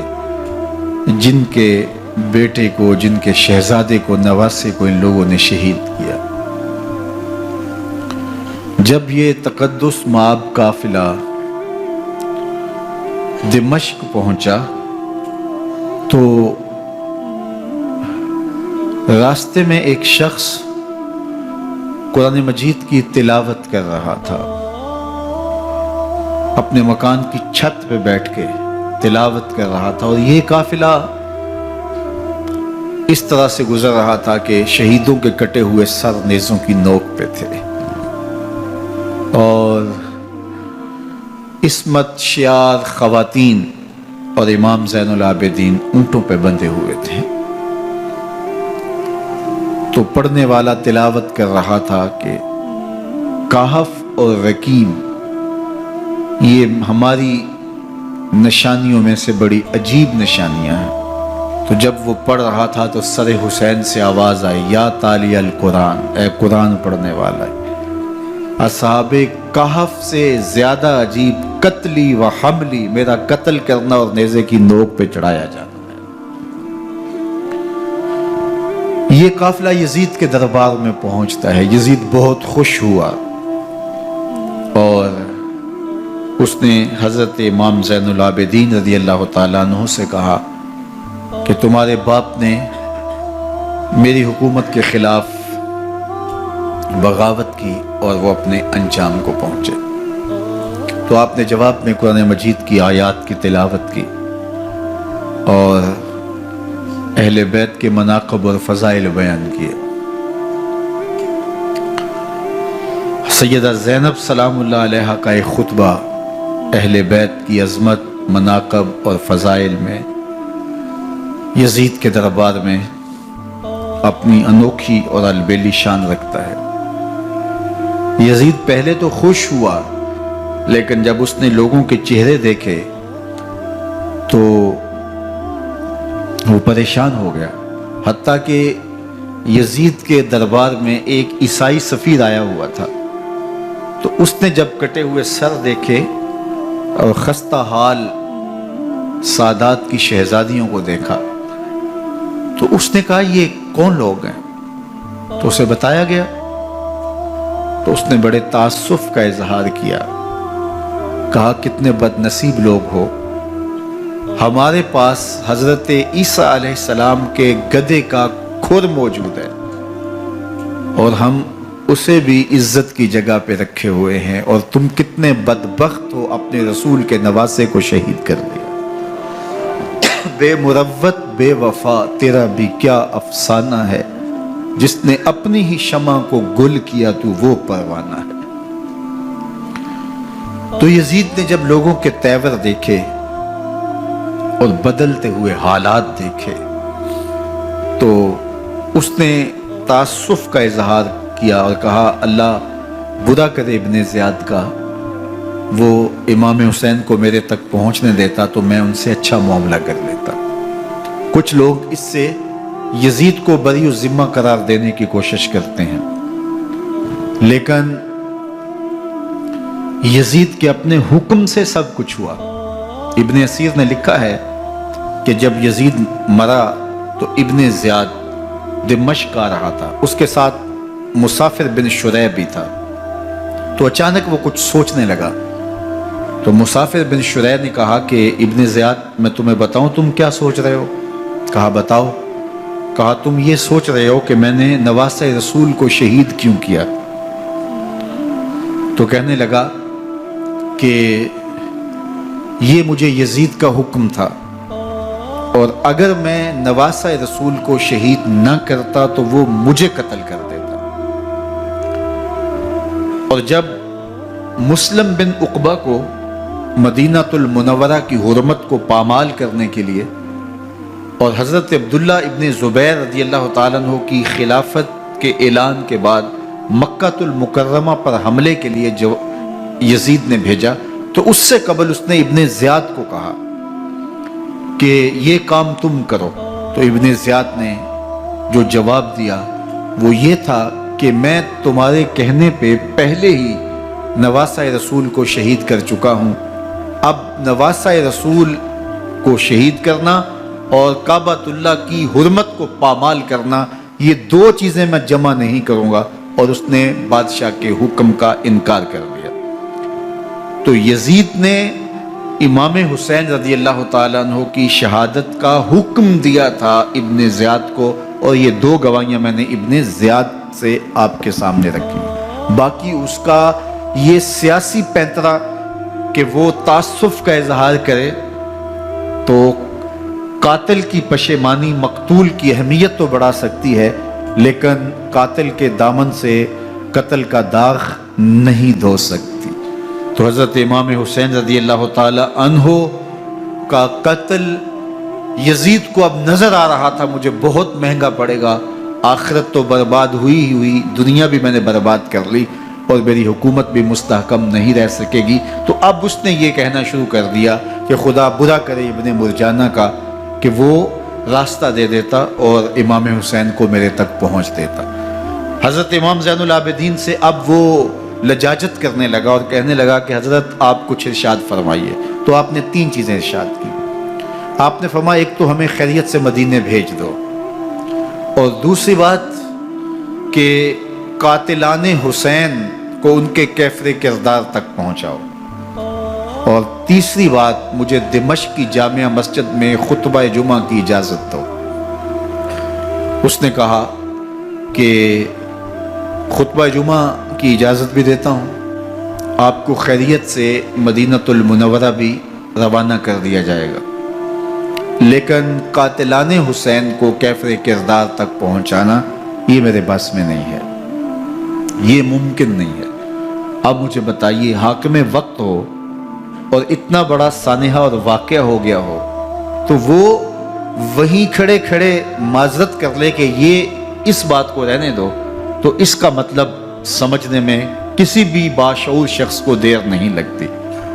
جن کے بیٹے کو، جن کے شہزادے کو، نواسے کو ان لوگوں نے شہید کیا۔ جب یہ تقدس مآب قافلہ دمشق پہنچا تو راستے میں ایک شخص قرآن مجید کی تلاوت کر رہا تھا، اپنے مکان کی چھت پہ بیٹھ کے تلاوت کر رہا تھا، اور یہ قافلہ اس طرح سے گزر رہا تھا کہ شہیدوں کے کٹے ہوئے سر نیزوں کی نوک پہ تھے، اور عصمت شیار خواتین اور امام زین العابدین اونٹوں پہ بندھے ہوئے تھے۔ تو پڑھنے والا تلاوت کر رہا تھا کہ کہف اور رقیم یہ ہماری نشانیوں میں سے بڑی عجیب نشانیاں ہیں۔ تو جب وہ پڑھ رہا تھا تو سر حسین سے آواز آئی: یا تالی القرآن، اے قرآن پڑھنے والا، اصحاب کہف سے زیادہ عجیب قتلی و حملی، میرا قتل کرنا اور نیزے کی نوک پہ چڑھایا جانا ہے۔ یہ قافلہ یزید کے دربار میں پہنچتا ہے۔ یزید بہت خوش ہوا اور اس نے حضرت امام زین العابدین رضی اللہ تعالیٰ عنہ سے کہا کہ تمہارے باپ نے میری حکومت کے خلاف بغاوت کی اور وہ اپنے انجام کو پہنچے۔ تو آپ نے جواب میں قرآن مجید کی آیات کی تلاوت کی اور اہل بیت کے مناقب اور فضائل بیان کیے۔ سیدہ زینب سلام اللہ علیہ کا ایک خطبہ اہل بیت کی عظمت، مناقب اور فضائل میں یزید کے دربار میں اپنی انوکھی اور البیلی شان رکھتا ہے۔ یزید پہلے تو خوش ہوا، لیکن جب اس نے لوگوں کے چہرے دیکھے تو وہ پریشان ہو گیا۔ حتیٰ کہ یزید کے دربار میں ایک عیسائی سفیر آیا ہوا تھا، تو اس نے جب کٹے ہوئے سر دیکھے اور خستہ حال سادات کی شہزادیوں کو دیکھا تو اس نے کہا یہ کون لوگ ہیں؟ تو اسے بتایا گیا تو اس نے بڑے تعصف کا اظہار کیا، کہا کتنے بد نصیب لوگ ہو، ہمارے پاس حضرت عیسیٰ علیہ السلام کے گدھے کا کھر موجود ہے اور ہم اسے بھی عزت کی جگہ پہ رکھے ہوئے ہیں، اور تم کتنے بدبخت ہو، اپنے رسول کے نواسے کو شہید کر دیا۔ بے مروت بے وفا تیرا بھی کیا افسانہ ہے، جس نے اپنی ہی شمع کو گل کیا تو وہ پروانہ ہے۔ تو یزید نے جب لوگوں کے تیور دیکھے اور بدلتے ہوئے حالات دیکھے تو اس نے تعصف کا اظہار کیا اور کہا اللہ برا کرے ابن زیاد کا، وہ امام حسین کو میرے تک پہنچنے دیتا تو میں ان سے اچھا معاملہ کر لیتا۔ کچھ لوگ اس سے یزید کو بری الذمہ قرار دینے کی کوشش کرتے ہیں، لیکن یزید کے اپنے حکم سے سب کچھ ہوا۔ ابن اسیر نے لکھا ہے کہ جب یزید مرا تو ابن زیاد دمشق آ رہا تھا، اس کے ساتھ مسافر بن شریح بھی تھا، تو اچانک وہ کچھ سوچنے لگا۔ تو مسافر بن شریح نے کہا کہ ابن زیاد میں تمہیں بتاؤں تم کیا سوچ رہے ہو؟ کہا بتاؤ۔ کہا تم یہ سوچ رہے ہو کہ میں نے نواسہ رسول کو شہید کیوں کیا؟ تو کہنے لگا کہ یہ مجھے یزید کا حکم تھا، اور اگر میں نواسہ رسول کو شہید نہ کرتا تو وہ مجھے قتل کر دیتا۔ اور جب مسلم بن عقبہ کو مدینہ المنورہ کی حرمت کو پامال کرنے کے لیے اور حضرت عبداللہ ابن زبیر رضی اللہ تعالیٰ عنہ کی خلافت کے اعلان کے بعد مکہ المکرمہ پر حملے کے لیے جو یزید نے بھیجا، تو اس سے قبل اس نے ابن زیاد کو کہا کہ یہ کام تم کرو۔ تو ابن زیاد نے جو جواب دیا وہ یہ تھا کہ میں تمہارے کہنے پہ پہلے ہی نواسہ رسول کو شہید کر چکا ہوں، اب نواسہ رسول کو شہید کرنا اور کعبۃ اللہ کی حرمت کو پامال کرنا، یہ دو چیزیں میں جمع نہیں کروں گا۔ اور اس نے بادشاہ کے حکم کا انکار کر دیا۔ تو یزید نے امام حسین رضی اللہ تعالیٰ عنہ کی شہادت کا حکم دیا تھا ابن زیاد کو، اور یہ دو گواہیاں میں نے ابن زیاد سے آپ کے سامنے رکھی۔ باقی اس کا یہ سیاسی پینترا کہ وہ تعصب کا اظہار کرے، تو قاتل کی پشیمانی مقتول کی اہمیت تو بڑھا سکتی ہے، لیکن قاتل کے دامن سے قتل کا داغ نہیں دھو سکتی۔ تو حضرت امام حسین رضی اللہ تعالی عنہ کا قتل یزید کو اب نظر آ رہا تھا مجھے بہت مہنگا پڑے گا، آخرت تو برباد ہوئی ہی ہوئی، دنیا بھی میں نے برباد کر لی اور میری حکومت بھی مستحکم نہیں رہ سکے گی۔ تو اب اس نے یہ کہنا شروع کر دیا کہ خدا برا کرے ابن مرجانہ کا کہ وہ راستہ دے دیتا اور امام حسین کو میرے تک پہنچ دیتا۔ حضرت امام زین العابدین سے اب وہ لجاجت کرنے لگا اور کہنے لگا کہ حضرت آپ کچھ ارشاد فرمائیے۔ تو آپ نے تین چیزیں ارشاد کی۔ آپ نے فرمایا ایک تو ہمیں خیریت سے مدینے بھیج دو، اور دوسری بات کہ قاتلان حسین کو ان کے کیفر کردار تک پہنچاؤ، اور تیسری بات مجھے دمشق کی جامعہ مسجد میں خطبہ جمعہ کی اجازت دو۔ اس نے کہا کہ خطبہ جمعہ کی اجازت بھی دیتا ہوں، آپ کو خیریت سے مدینہ المنورہ بھی روانہ کر دیا جائے گا، لیکن قاتلان حسین کو کیفر کردار تک پہنچانا یہ میرے بس میں نہیں ہے، یہ ممکن نہیں ہے۔ اب مجھے بتائیے حاکم وقت ہو اور اتنا بڑا سانحہ اور واقعہ ہو گیا ہو تو وہ وہیں کھڑے کھڑے معذرت کر لے کہ یہ اس بات کو رہنے دو، تو اس کا مطلب سمجھنے میں کسی بھی باشعور شخص کو دیر نہیں لگتی۔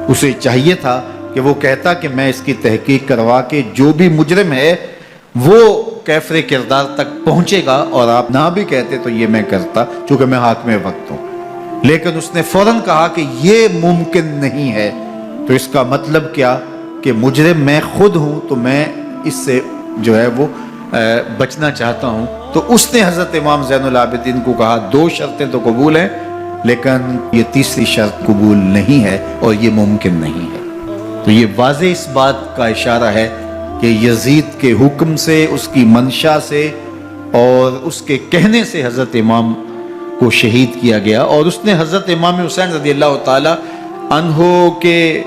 اسے چاہیے تھا کہ وہ کہتا کہ میں اس کی تحقیق کروا کے جو بھی مجرم ہے وہ کیفر کردار تک پہنچے گا، اور آپ نہ بھی کہتے تو یہ میں کرتا چونکہ میں حاکم وقت ہوں۔ لیکن اس نے فوراً کہا کہ یہ ممکن نہیں ہے، تو اس کا مطلب کیا کہ مجرم میں خود ہوں، تو میں اس سے جو ہے وہ بچنا چاہتا ہوں۔ تو اس نے حضرت امام زین العابدین کو کہا دو شرطیں تو قبول ہیں، لیکن یہ تیسری شرط قبول نہیں ہے اور یہ ممکن نہیں ہے۔ تو یہ واضح اس بات کا اشارہ ہے کہ یزید کے حکم سے، اس کی منشا سے اور اس کے کہنے سے حضرت امام کو شہید کیا گیا، اور اس نے حضرت امام حسین رضی اللہ تعالی عنہ کے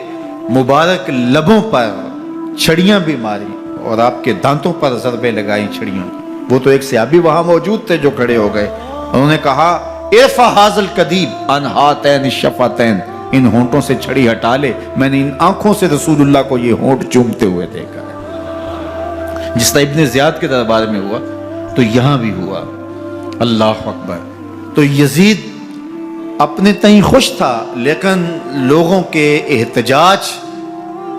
مبارک لبوں پر چھڑیاں بھی ماری اور آپ کے دانتوں پر ضربیں لگائیں چھڑیوں۔ وہ تو ایک صحابی وہاں موجود تھے جو کھڑے ہو گئے، انہوں نے کہا ارفع ھذا القدیب عن ھاتین الشفتین، ان ہونٹوں سے چھڑی ہٹا لے، میں نے ان آنکھوں سے رسول اللہ کو یہ ہونٹ چومتے ہوئے دیکھا ہے۔ جس طرح ابن زیاد کے دربار میں ہوا تو یہاں بھی ہوا۔ اللہ اکبر۔ تو یزید اپنے تئیں خوش تھا، لیکن لوگوں کے احتجاج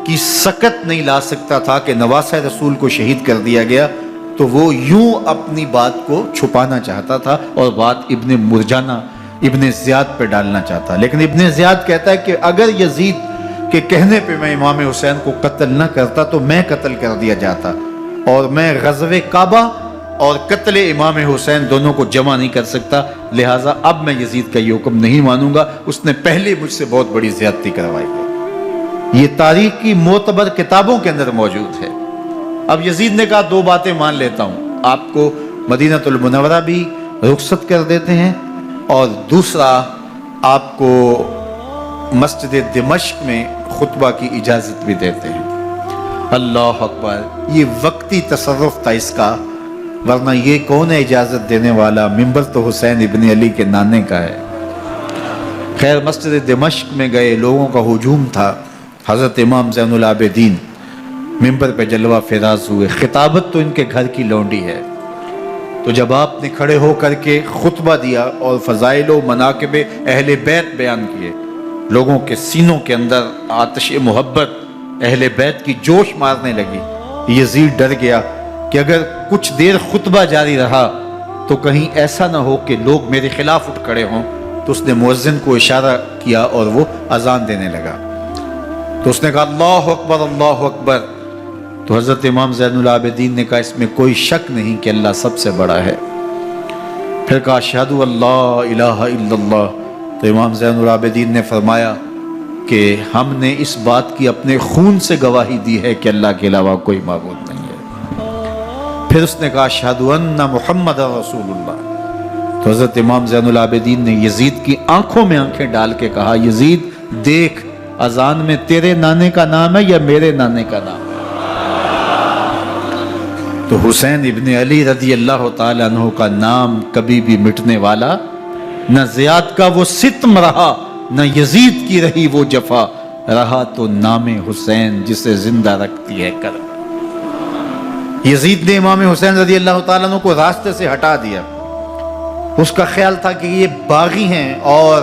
کی سکت نہیں لا سکتا تھا کہ نواسہ رسول کو شہید کر دیا گیا، تو وہ یوں اپنی بات کو چھپانا چاہتا تھا اور بات ابن مرجانہ ابن زیاد پہ ڈالنا چاہتا۔ لیکن ابن زیاد کہتا ہے کہ اگر یزید کے کہنے پہ میں امام حسین کو قتل نہ کرتا تو میں قتل کر دیا جاتا، اور میں غزوہ کعبہ اور قتل امام حسین دونوں کو جمع نہیں کر سکتا، لہٰذا اب میں یزید کا یہ حکم نہیں مانوں گا، اس نے پہلے مجھ سے بہت بڑی زیادتی کروائی ہے۔ یہ تاریخ کی معتبر کتابوں کے اندر موجود ہے۔ اب یزید نے کہا دو باتیں مان لیتا ہوں، آپ کو مدینہ المنورہ بھی رخصت کر دیتے ہیں، اور دوسرا آپ کو مسجد دمشق میں خطبہ کی اجازت بھی دیتے ہیں۔ اللہ اکبر۔ یہ وقتی تصرف تھا اس کا، ورنہ یہ کون ہے اجازت دینے والا؟ ممبر تو حسین ابن علی کے نانے کا ہے۔ خیر، مسجد دمشق میں گئے، لوگوں کا ہجوم تھا، حضرت امام زین العابدین ممبر پہ جلوہ فراز ہوئے۔ خطابت تو ان کے گھر کی لونڈی ہے، تو جب آپ نے کھڑے ہو کر کے خطبہ دیا اور فضائل و مناقب اہل بیت بیان کیے، لوگوں کے سینوں کے اندر آتش محبت اہل بیت کی جوش مارنے لگی۔ یزید ڈر گیا کہ اگر کچھ دیر خطبہ جاری رہا تو کہیں ایسا نہ ہو کہ لوگ میرے خلاف اٹھ کھڑے ہوں، تو اس نے مؤذن کو اشارہ کیا اور وہ اذان دینے لگا۔ تو اس نے کہا اللہ اکبر اللہ اکبر، تو حضرت امام زین العابدین نے کہا اس میں کوئی شک نہیں کہ اللہ سب سے بڑا ہے۔ پھر کہا اشہد اللہ الہ الا اللہ، تو امام زین العابدین نے فرمایا کہ ہم نے اس بات کی اپنے خون سے گواہی دی ہے کہ اللہ کے علاوہ کوئی معبود نہیں ہے۔ پھر اس نے کہا اشہد ان محمد رسول اللہ، تو حضرت امام زین العابدین نے یزید کی آنکھوں میں آنکھیں ڈال کے کہا یزید دیکھ، اذان میں تیرے نانے کا نام ہے یا میرے نانے کا نام ہے؟ تو حسین ابن علی رضی اللہ تعالی عنہ کا نام کبھی بھی مٹنے والا نہ زیاد کا وہ ستم رہا، نہ یزید کی رہی وہ جفا، رہا تو نام حسین جسے زندہ رکھتی ہے کرم۔ یزید نے امام حسین رضی اللہ تعالیٰ عنہ کو راستے سے ہٹا دیا۔ اس کا خیال تھا کہ یہ باغی ہیں اور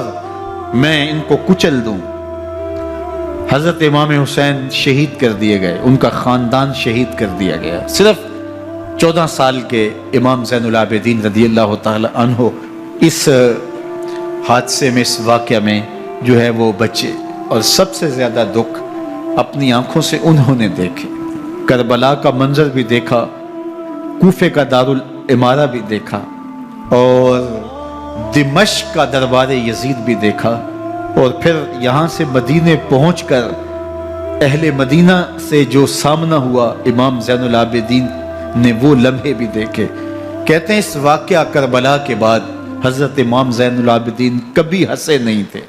میں ان کو کچل دوں۔ حضرت امام حسین شہید کر دیے گئے، ان کا خاندان شہید کر دیا گیا۔ صرف 14 سال کے امام زین العابدین رضی اللہ تعالی عنہ اس حادثے میں، اس واقعہ میں جو ہے وہ بچے، اور سب سے زیادہ دکھ اپنی آنکھوں سے انہوں نے دیکھے۔ کربلا کا منظر بھی دیکھا، کوفے کا دارالامارہ بھی دیکھا، اور دمشق کا دربار یزید بھی دیکھا، اور پھر یہاں سے مدینے پہنچ کر اہل مدینہ سے جو سامنا ہوا امام زین العابدین نے وہ لمحے بھی دیکھے۔ کہتے ہیں اس واقعہ کربلا کے بعد حضرت امام زین العابدین کبھی ہنسے نہیں تھے۔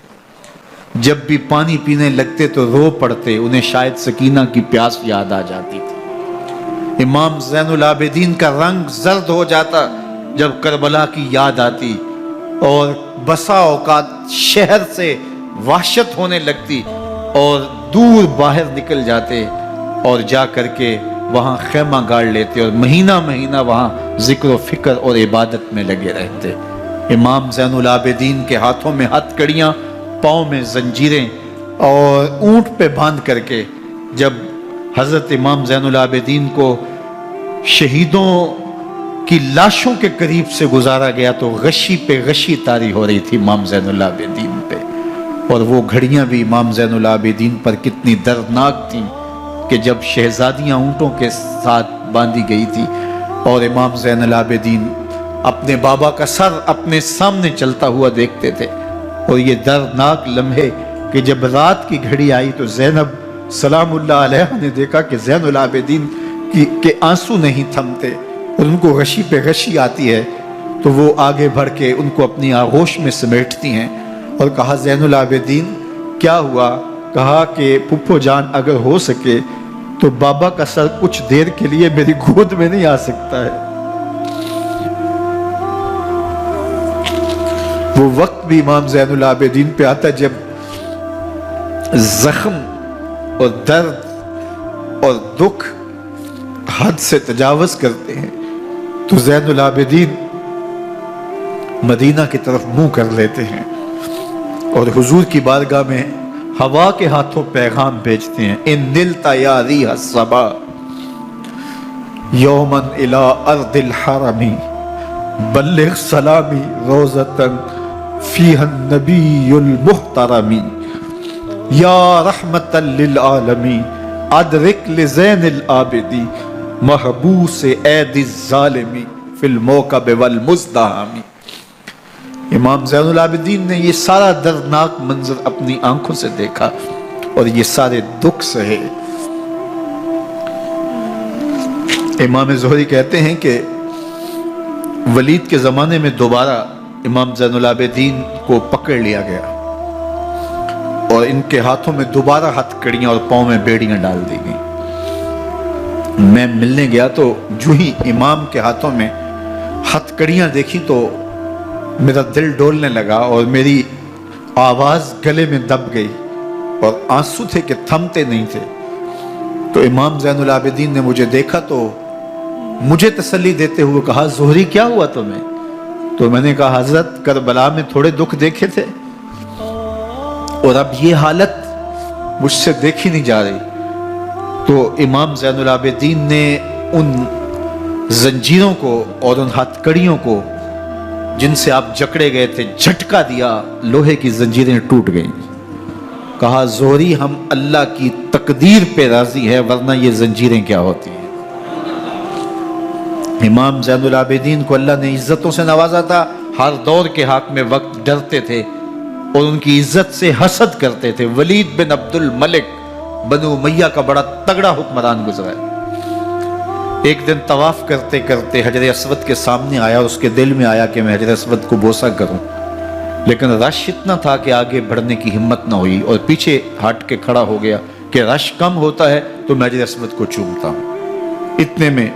جب بھی پانی پینے لگتے تو رو پڑتے، انہیں شاید سکینہ کی پیاس یاد آ جاتی تھی۔ امام زین العابدین کا رنگ زرد ہو جاتا جب کربلا کی یاد آتی، اور بسا اوقات شہر سے وحشت ہونے لگتی اور دور باہر نکل جاتے اور جا کر کے وہاں خیمہ گاڑ لیتے اور مہینہ مہینہ وہاں ذکر و فکر اور عبادت میں لگے رہتے۔ امام زین العابدین کے ہاتھوں میں ہتھ کڑیاں، پاؤں میں زنجیریں، اور اونٹ پہ باندھ کر کے جب حضرت امام زین العابدین کو شہیدوں کی لاشوں کے قریب سے گزارا گیا تو غشی پہ غشی طاری ہو رہی تھی امام زین العابدین پہ، اور وہ گھڑیاں بھی امام زین العابدین پر کتنی دردناک تھیں کہ جب شہزادیاں اونٹوں کے ساتھ باندھی گئی تھی اور امام زین العابدین اپنے بابا کا سر اپنے سامنے چلتا ہوا دیکھتے تھے، اور یہ دردناک لمحے کہ جب رات کی گھڑی آئی تو زینب سلام اللہ علیہ نے دیکھا کہ زین العابدین کے آنسو نہیں تھمتے اور ان کو غشی پہ غشی آتی ہے، تو وہ آگے بڑھ کے ان کو اپنی آغوش میں سمیٹتی ہیں اور کہا زین العابدین کیا ہوا؟ کہا کہ پھپھو جان اگر ہو سکے تو بابا کا سر کچھ دیر کے لیے میری گود میں نہیں آ سکتا ہے۔ وہ وقت بھی امام زین العابدین پہ آتا جب زخم اور درد اور دکھ حد سے تجاوز کرتے ہیں تو زین العابدین مدینہ کی طرف منہ کر لیتے ہیں اور حضور کی بارگاہ میں ہوا کے ہاتھوں پیغام بھیجتے ہیں، ان نلتا یا ریح الصبا یومن الی ارض الحرمی بلغ سلامی روزتن فیہا النبی المحترمی یا رحمتا للعالمین ادرک لزین العابدی محبوس عید الظالمی فی الموکب والمزدحمی۔ امام زین العابدین نے یہ سارا دردناک منظر اپنی آنکھوں سے دیکھا اور یہ سارے دکھ سہے۔ امام زہری کہتے ہیں کہ ولید کے زمانے میں دوبارہ امام زین العابدین کو پکڑ لیا گیا اور ان کے ہاتھوں میں دوبارہ ہتھ کڑیاں اور پاؤں میں بیڑیاں ڈال دی گئیں۔ میں ملنے گیا تو جو ہی امام کے ہاتھوں میں ہتھ کڑیاں دیکھی تو میرا دل ڈولنے لگا اور میری آواز گلے میں دب گئی اور آنسو تھے کہ تھمتے نہیں تھے۔ تو امام زین العابدین نے مجھے دیکھا تو مجھے تسلی دیتے ہوئے کہا، زہری کیا ہوا تمہیں؟ تو میں نے کہا، حضرت کربلا میں تھوڑے دکھ دیکھے تھے اور اب یہ حالت مجھ سے دیکھی نہیں جا رہی۔ تو امام زین العابدین نے ان زنجیروں کو اور ان ہتھ کڑیوں کو جن سے آپ جکڑے گئے تھے جھٹکا دیا، لوہے کی زنجیریں ٹوٹ گئیں۔ کہا، زہری ہم اللہ کی تقدیر پہ راضی ہے ورنہ یہ زنجیریں کیا ہوتی ہیں۔ امام زین العابدین کو اللہ نے عزتوں سے نوازا تھا، ہر دور کے حاکم وقت ڈرتے تھے اور ان کی عزت سے حسد کرتے تھے۔ ولید بن عبد الملک بنو امیہ کا بڑا تگڑا حکمران گزرا ہے۔ ایک دن طواف کرتے کرتے حجر اسود کے سامنے آیا اور اس کے دل میں آیا کہ میں حجر اسود کو بوسہ کروں، لیکن رش اتنا تھا کہ آگے بڑھنے کی ہمت نہ ہوئی اور پیچھے ہٹ کے کھڑا ہو گیا کہ رش کم ہوتا ہے تو میں حجر اسود کو چومتا ہوں۔ اتنے میں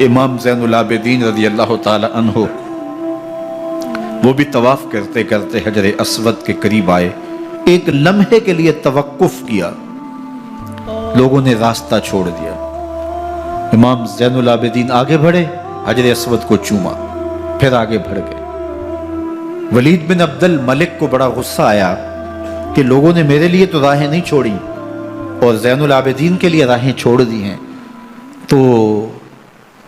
امام زین العابدین رضی اللہ تعالی عنہ وہ بھی طواف کرتے کرتے حجر اسود کے قریب آئے، ایک لمحے کے لیے توقف کیا، لوگوں نے راستہ چھوڑ دیا۔ امام زین العابدین آگے بڑھے، حجر اسود کو چوما، پھر آگے بڑھ گئے۔ ولید بن عبد الملک کو بڑا غصہ آیا کہ لوگوں نے میرے لیے تو راہیں نہیں چھوڑی اور زین العابدین کے لیے راہیں چھوڑ دی ہیں۔ تو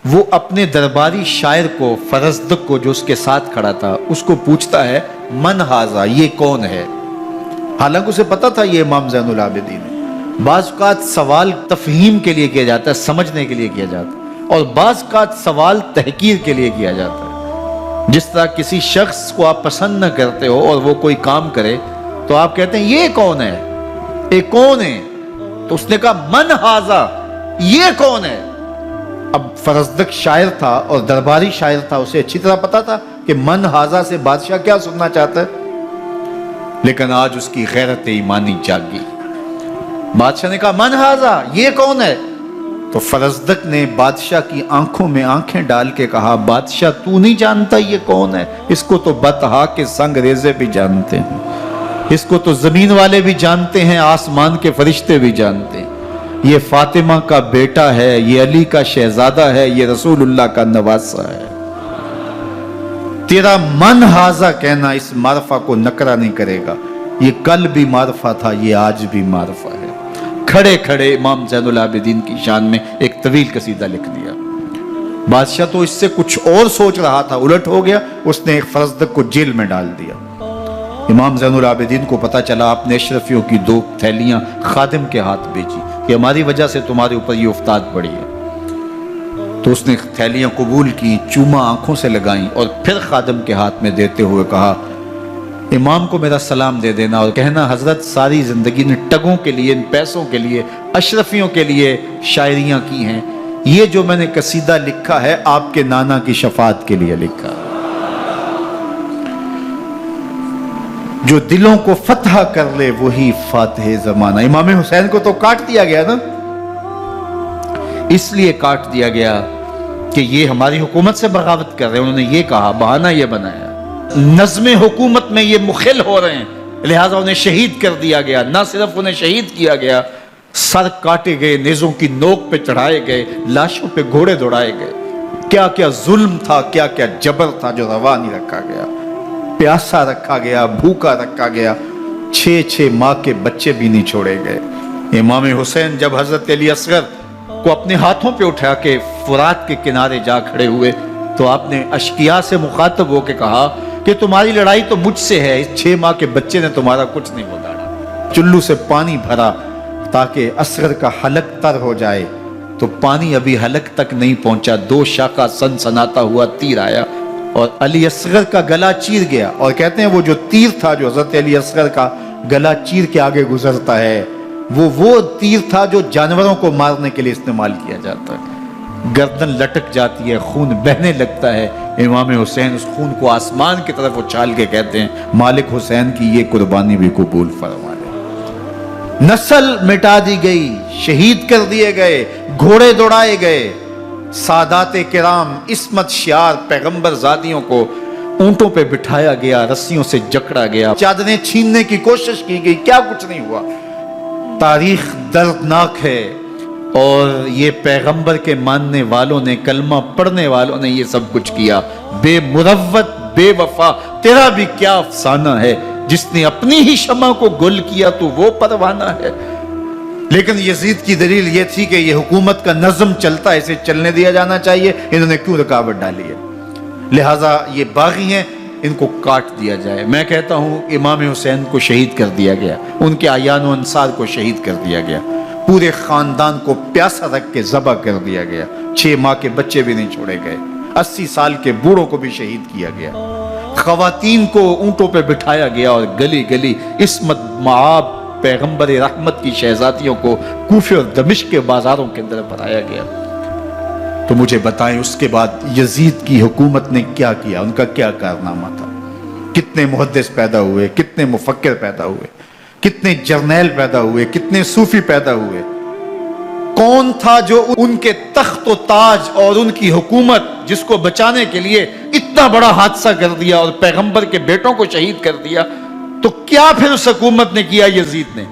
وہ اپنے درباری شاعر کو، فرزدق کو جو اس کے ساتھ کھڑا تھا، اس کو پوچھتا ہے، من ہاذا، یہ کون ہے؟ حالانکہ اسے پتا تھا یہ امام زین العابدین ہے۔ بعض اوقات سوال تفہیم کے لیے کیا جاتا ہے، سمجھنے کے لیے کیا جاتا ہے، اور بعض اوقات سوال تحقیر کے لیے کیا جاتا ہے۔ جس طرح کسی شخص کو آپ پسند نہ کرتے ہو اور وہ کوئی کام کرے تو آپ کہتے ہیں یہ کون ہے، یہ کون ہے؟ تو اس نے کہا، من ہاذا، یہ کون ہے؟ اب فرزدق شاعر تھا اور درباری شاعر تھا، اسے اچھی طرح پتا تھا کہ من ہاذا سے بادشاہ کیا سننا چاہتا ہے، لیکن آج اس کی غیرت ایمانی جاگی۔ بادشاہ نے کہا، من ہاذا، یہ کون ہے؟ تو فرزدق نے بادشاہ کی آنکھوں میں آنکھیں ڈال کے کہا، بادشاہ تو نہیں جانتا یہ کون ہے؟ اس کو تو بطحا کے سنگ ریزے بھی جانتے ہیں، اس کو تو زمین والے بھی جانتے ہیں، آسمان کے فرشتے بھی جانتے ہیں۔ یہ فاطمہ کا بیٹا ہے، یہ علی کا شہزادہ ہے، یہ رسول اللہ کا نواسہ ہے۔ تیرا من ہاذا کہنا اس معرفہ کو نکرا نہیں کرے گا، یہ کل بھی معرفہ تھا، یہ آج بھی معرفہ ہے۔ کھڑے کھڑے امام زین العابدین کی شان میں ایک طویل قصیدہ لکھ دیا۔ بادشاہ تو اس سے کچھ اور سوچ رہا تھا، الٹ ہو گیا، اس نے ایک فرزدق کو جیل میں ڈال دیا۔ امام زین العابدین کو پتا چلا، آپ نے اشرفیوں کی 2 تھیلیاں خادم کے ہاتھ بھیجی کہ ہماری وجہ سے تمہارے اوپر یہ افتاد پڑی ہے۔ تو اس نے تھیلیاں قبول کی، چوما آنکھوں سے لگائیں اور پھر خادم کے ہاتھ میں دیتے ہوئے کہا، امام کو میرا سلام دے دینا اور کہنا حضرت ساری زندگی نے ٹگوں کے لیے، ان پیسوں کے لیے، اشرفیوں کے لیے شاعریاں کی ہیں، یہ جو میں نے قصیدہ لکھا ہے آپ کے نانا کی شفاعت کے لیے لکھا، جو دلوں کو فتح کر لے وہی فاتح زمانہ۔ امام حسین کو تو کاٹ دیا گیا نا، اس لیے کاٹ دیا گیا کہ یہ ہماری حکومت سے بغاوت کر رہے ہیں، انہوں نے یہ کہا، بہانہ یہ بنایا، نظم حکومت میں یہ مخل ہو رہے ہیں، لہٰذا انہیں شہید کر دیا گیا۔ نہ صرف انہیں شہید کیا گیا، سر کاٹے گئے، نیزوں کی نوک پہ چڑھائے گئے، لاشوں پہ گھوڑے دوڑائے گئے. کیا کیا ظلم تھا، کیا کیا جبر تھا جو روا نہیں رکھا گیا. پیاسا رکھا گیا، بھوکا رکھا گیا، 6 ماہ کے بچے بھی نہیں چھوڑے گئے. امام حسین جب حضرت علی اصغر کو اپنے ہاتھوں پہ اٹھا کے فرات کے کنارے جا کھڑے ہوئے تو آپ نے اشقیاء سے مخاطب ہو کے کہا کہ تمہاری لڑائی تو مجھ سے ہے، اس 6 ماہ کے بچے نے تمہارا کچھ نہیں بگاڑا. چلو سے پانی بھرا تاکہ اصغر کا حلق تر ہو جائے، تو پانی ابھی حلق تک نہیں پہنچا، 2 شاخہ سنسناتا ہوا تیر آیا اور علی اصغر کا گلا چیر گیا. اور کہتے ہیں وہ جو تیر تھا جو حضرت علی اصغر کا گلا چیر کے آگے گزرتا ہے، وہ تیر تھا جو جانوروں کو مارنے کے لیے استعمال کیا جاتا ہے. گردن لٹک جاتی ہے، خون بہنے لگتا ہے. امام حسین اس خون کو آسمان کی طرف اچھال کے کہتے ہیں مالک حسین کی یہ قربانی بھی قبول فرما لے. نسل مٹا دی گئی، شہید کر دیے گئے، گھوڑے دوڑائے گئے. سادات کرام، عصمت شیار پیغمبر زادیوں کو اونٹوں پہ بٹھایا گیا، رسیوں سے جکڑا گیا، چادریں چھیننے کی کوشش کی گئی، کیا کچھ نہیں ہوا. تاریخ دردناک ہے اور یہ پیغمبر کے ماننے والوں نے، کلمہ پڑھنے والوں نے یہ سب کچھ کیا. بے مروت، بے وفا، تیرا بھی کیا افسانہ ہے. جس نے اپنی ہی شمع کو گل کیا تو وہ پروانہ ہے. لیکن یزید کی دلیل یہ تھی کہ یہ حکومت کا نظم چلتا ہے، اسے چلنے دیا جانا چاہیے، انہوں نے کیوں رکاوٹ ڈالی ہے؟ لہٰذا یہ باغی ہیں، ان کو کاٹ دیا جائے. میں کہتا ہوں امام حسین کو شہید کر دیا گیا، ان کے اعیان و انصار کو شہید کر دیا گیا، پورے خاندان کو پیاسا رکھ کے ذبح کر دیا گیا، 6 ماہ کے بچے بھی نہیں چھوڑے گئے، 80 سال کے بوڑھوں کو بھی شہید کیا گیا، خواتین کو اونٹوں پہ بٹھایا گیا اور گلی گلی عصمت معاب پیغمبر رحمت کی شہزادیوں کو کوفے اور دمشق کے بازاروں کے اندر بھرایا گیا. تو مجھے بتائیں اس کے بعد یزید کی حکومت نے کیا کیا، ان کا کیا کارنامہ تھا؟ کتنے محدث پیدا ہوئے، کتنے مفکر پیدا ہوئے، کتنے جرنیل پیدا ہوئے، کتنے صوفی پیدا ہوئے. کون تھا جو ان کے تخت و تاج اور ان کی حکومت جس کو بچانے کے لیے اتنا بڑا حادثہ کر دیا اور پیغمبر کے بیٹوں کو شہید کر دیا؟ تو کیا پھر اس حکومت نے کیا یزید نے؟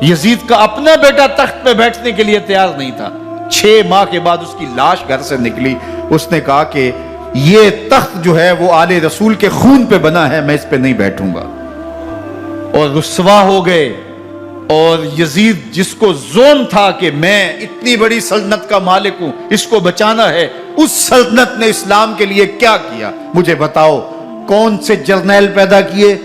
یزید کا اپنا بیٹا تخت پہ بیٹھنے کے لیے تیار نہیں تھا. 6 ماہ کے بعد اس کی لاش گھر سے نکلی، اس نے کہا کہ یہ تخت جو ہے وہ آل رسول کے خون پہ بنا ہے، میں اس پہ نہیں بیٹھوں گا. اور رسوا ہو گئے. اور یزید جس کو زوم تھا کہ میں اتنی بڑی سلطنت کا مالک ہوں، اس کو بچانا ہے، اس سلطنت نے اسلام کے لیے کیا کیا؟ مجھے بتاؤ، کون سے جرنیل پیدا کیے،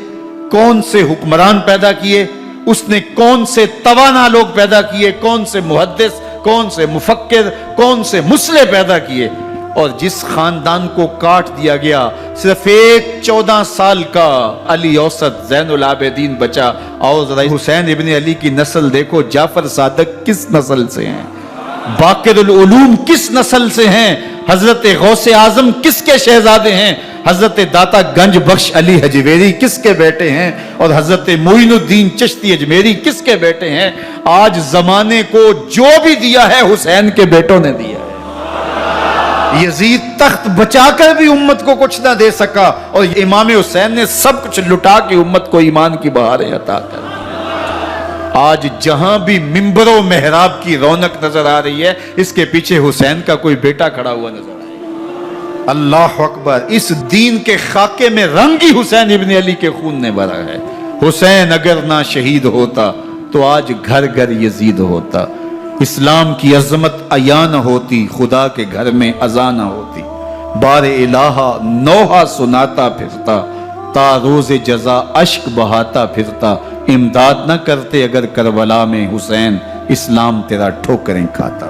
کون سے حکمران پیدا کیے، اس نے کون سے توانا لوگ پیدا کیے، کون سے محدث، کون سے مفکر، کون سے مسلح پیدا کیے. اور جس خاندان کو کاٹ دیا گیا، صرف ایک 14 سال کا علی اوسط زین العابدین بچا. اور ذرا حسین ابن علی کی نسل دیکھو، جعفر صادق کس نسل سے ہیں، باقر العلوم کس نسل سے ہیں، حضرت غوث اعظم کس کے شہزادے ہیں، حضرت داتا گنج بخش علی حجویری کس کے بیٹے ہیں، اور حضرت معین الدین چشتی اجمیری کس کے بیٹے ہیں. آج زمانے کو جو بھی دیا ہے حسین کے بیٹوں نے دیا ہے. یزید تخت بچا کر بھی امت کو کچھ نہ دے سکا، اور امام حسین نے سب کچھ لٹا کے امت کو ایمان کی بہاریں عطا کر دی. آج جہاں بھی منبر و محراب کی رونق نظر آ رہی ہے، اس کے پیچھے حسین کا کوئی بیٹا کھڑا ہوا نظر آئے. اللہ اکبر. اس دین کے خاکے میں رنگ ہی حسین ابن علی کے خون نے بھرا ہے. حسین اگر نہ شہید ہوتا تو آج گھر گھر یزید ہوتا. اسلام کی عظمت عیاں نہ ہوتی، خدا کے گھر میں اذان نہ ہوتی. بار الہا نوحہ سناتا پھرتا، تا روز جزا اشک بہاتا پھرتا. امداد نہ کرتے اگر کربلا میں حسین، اسلام تیرا ٹھوکریں کھاتا.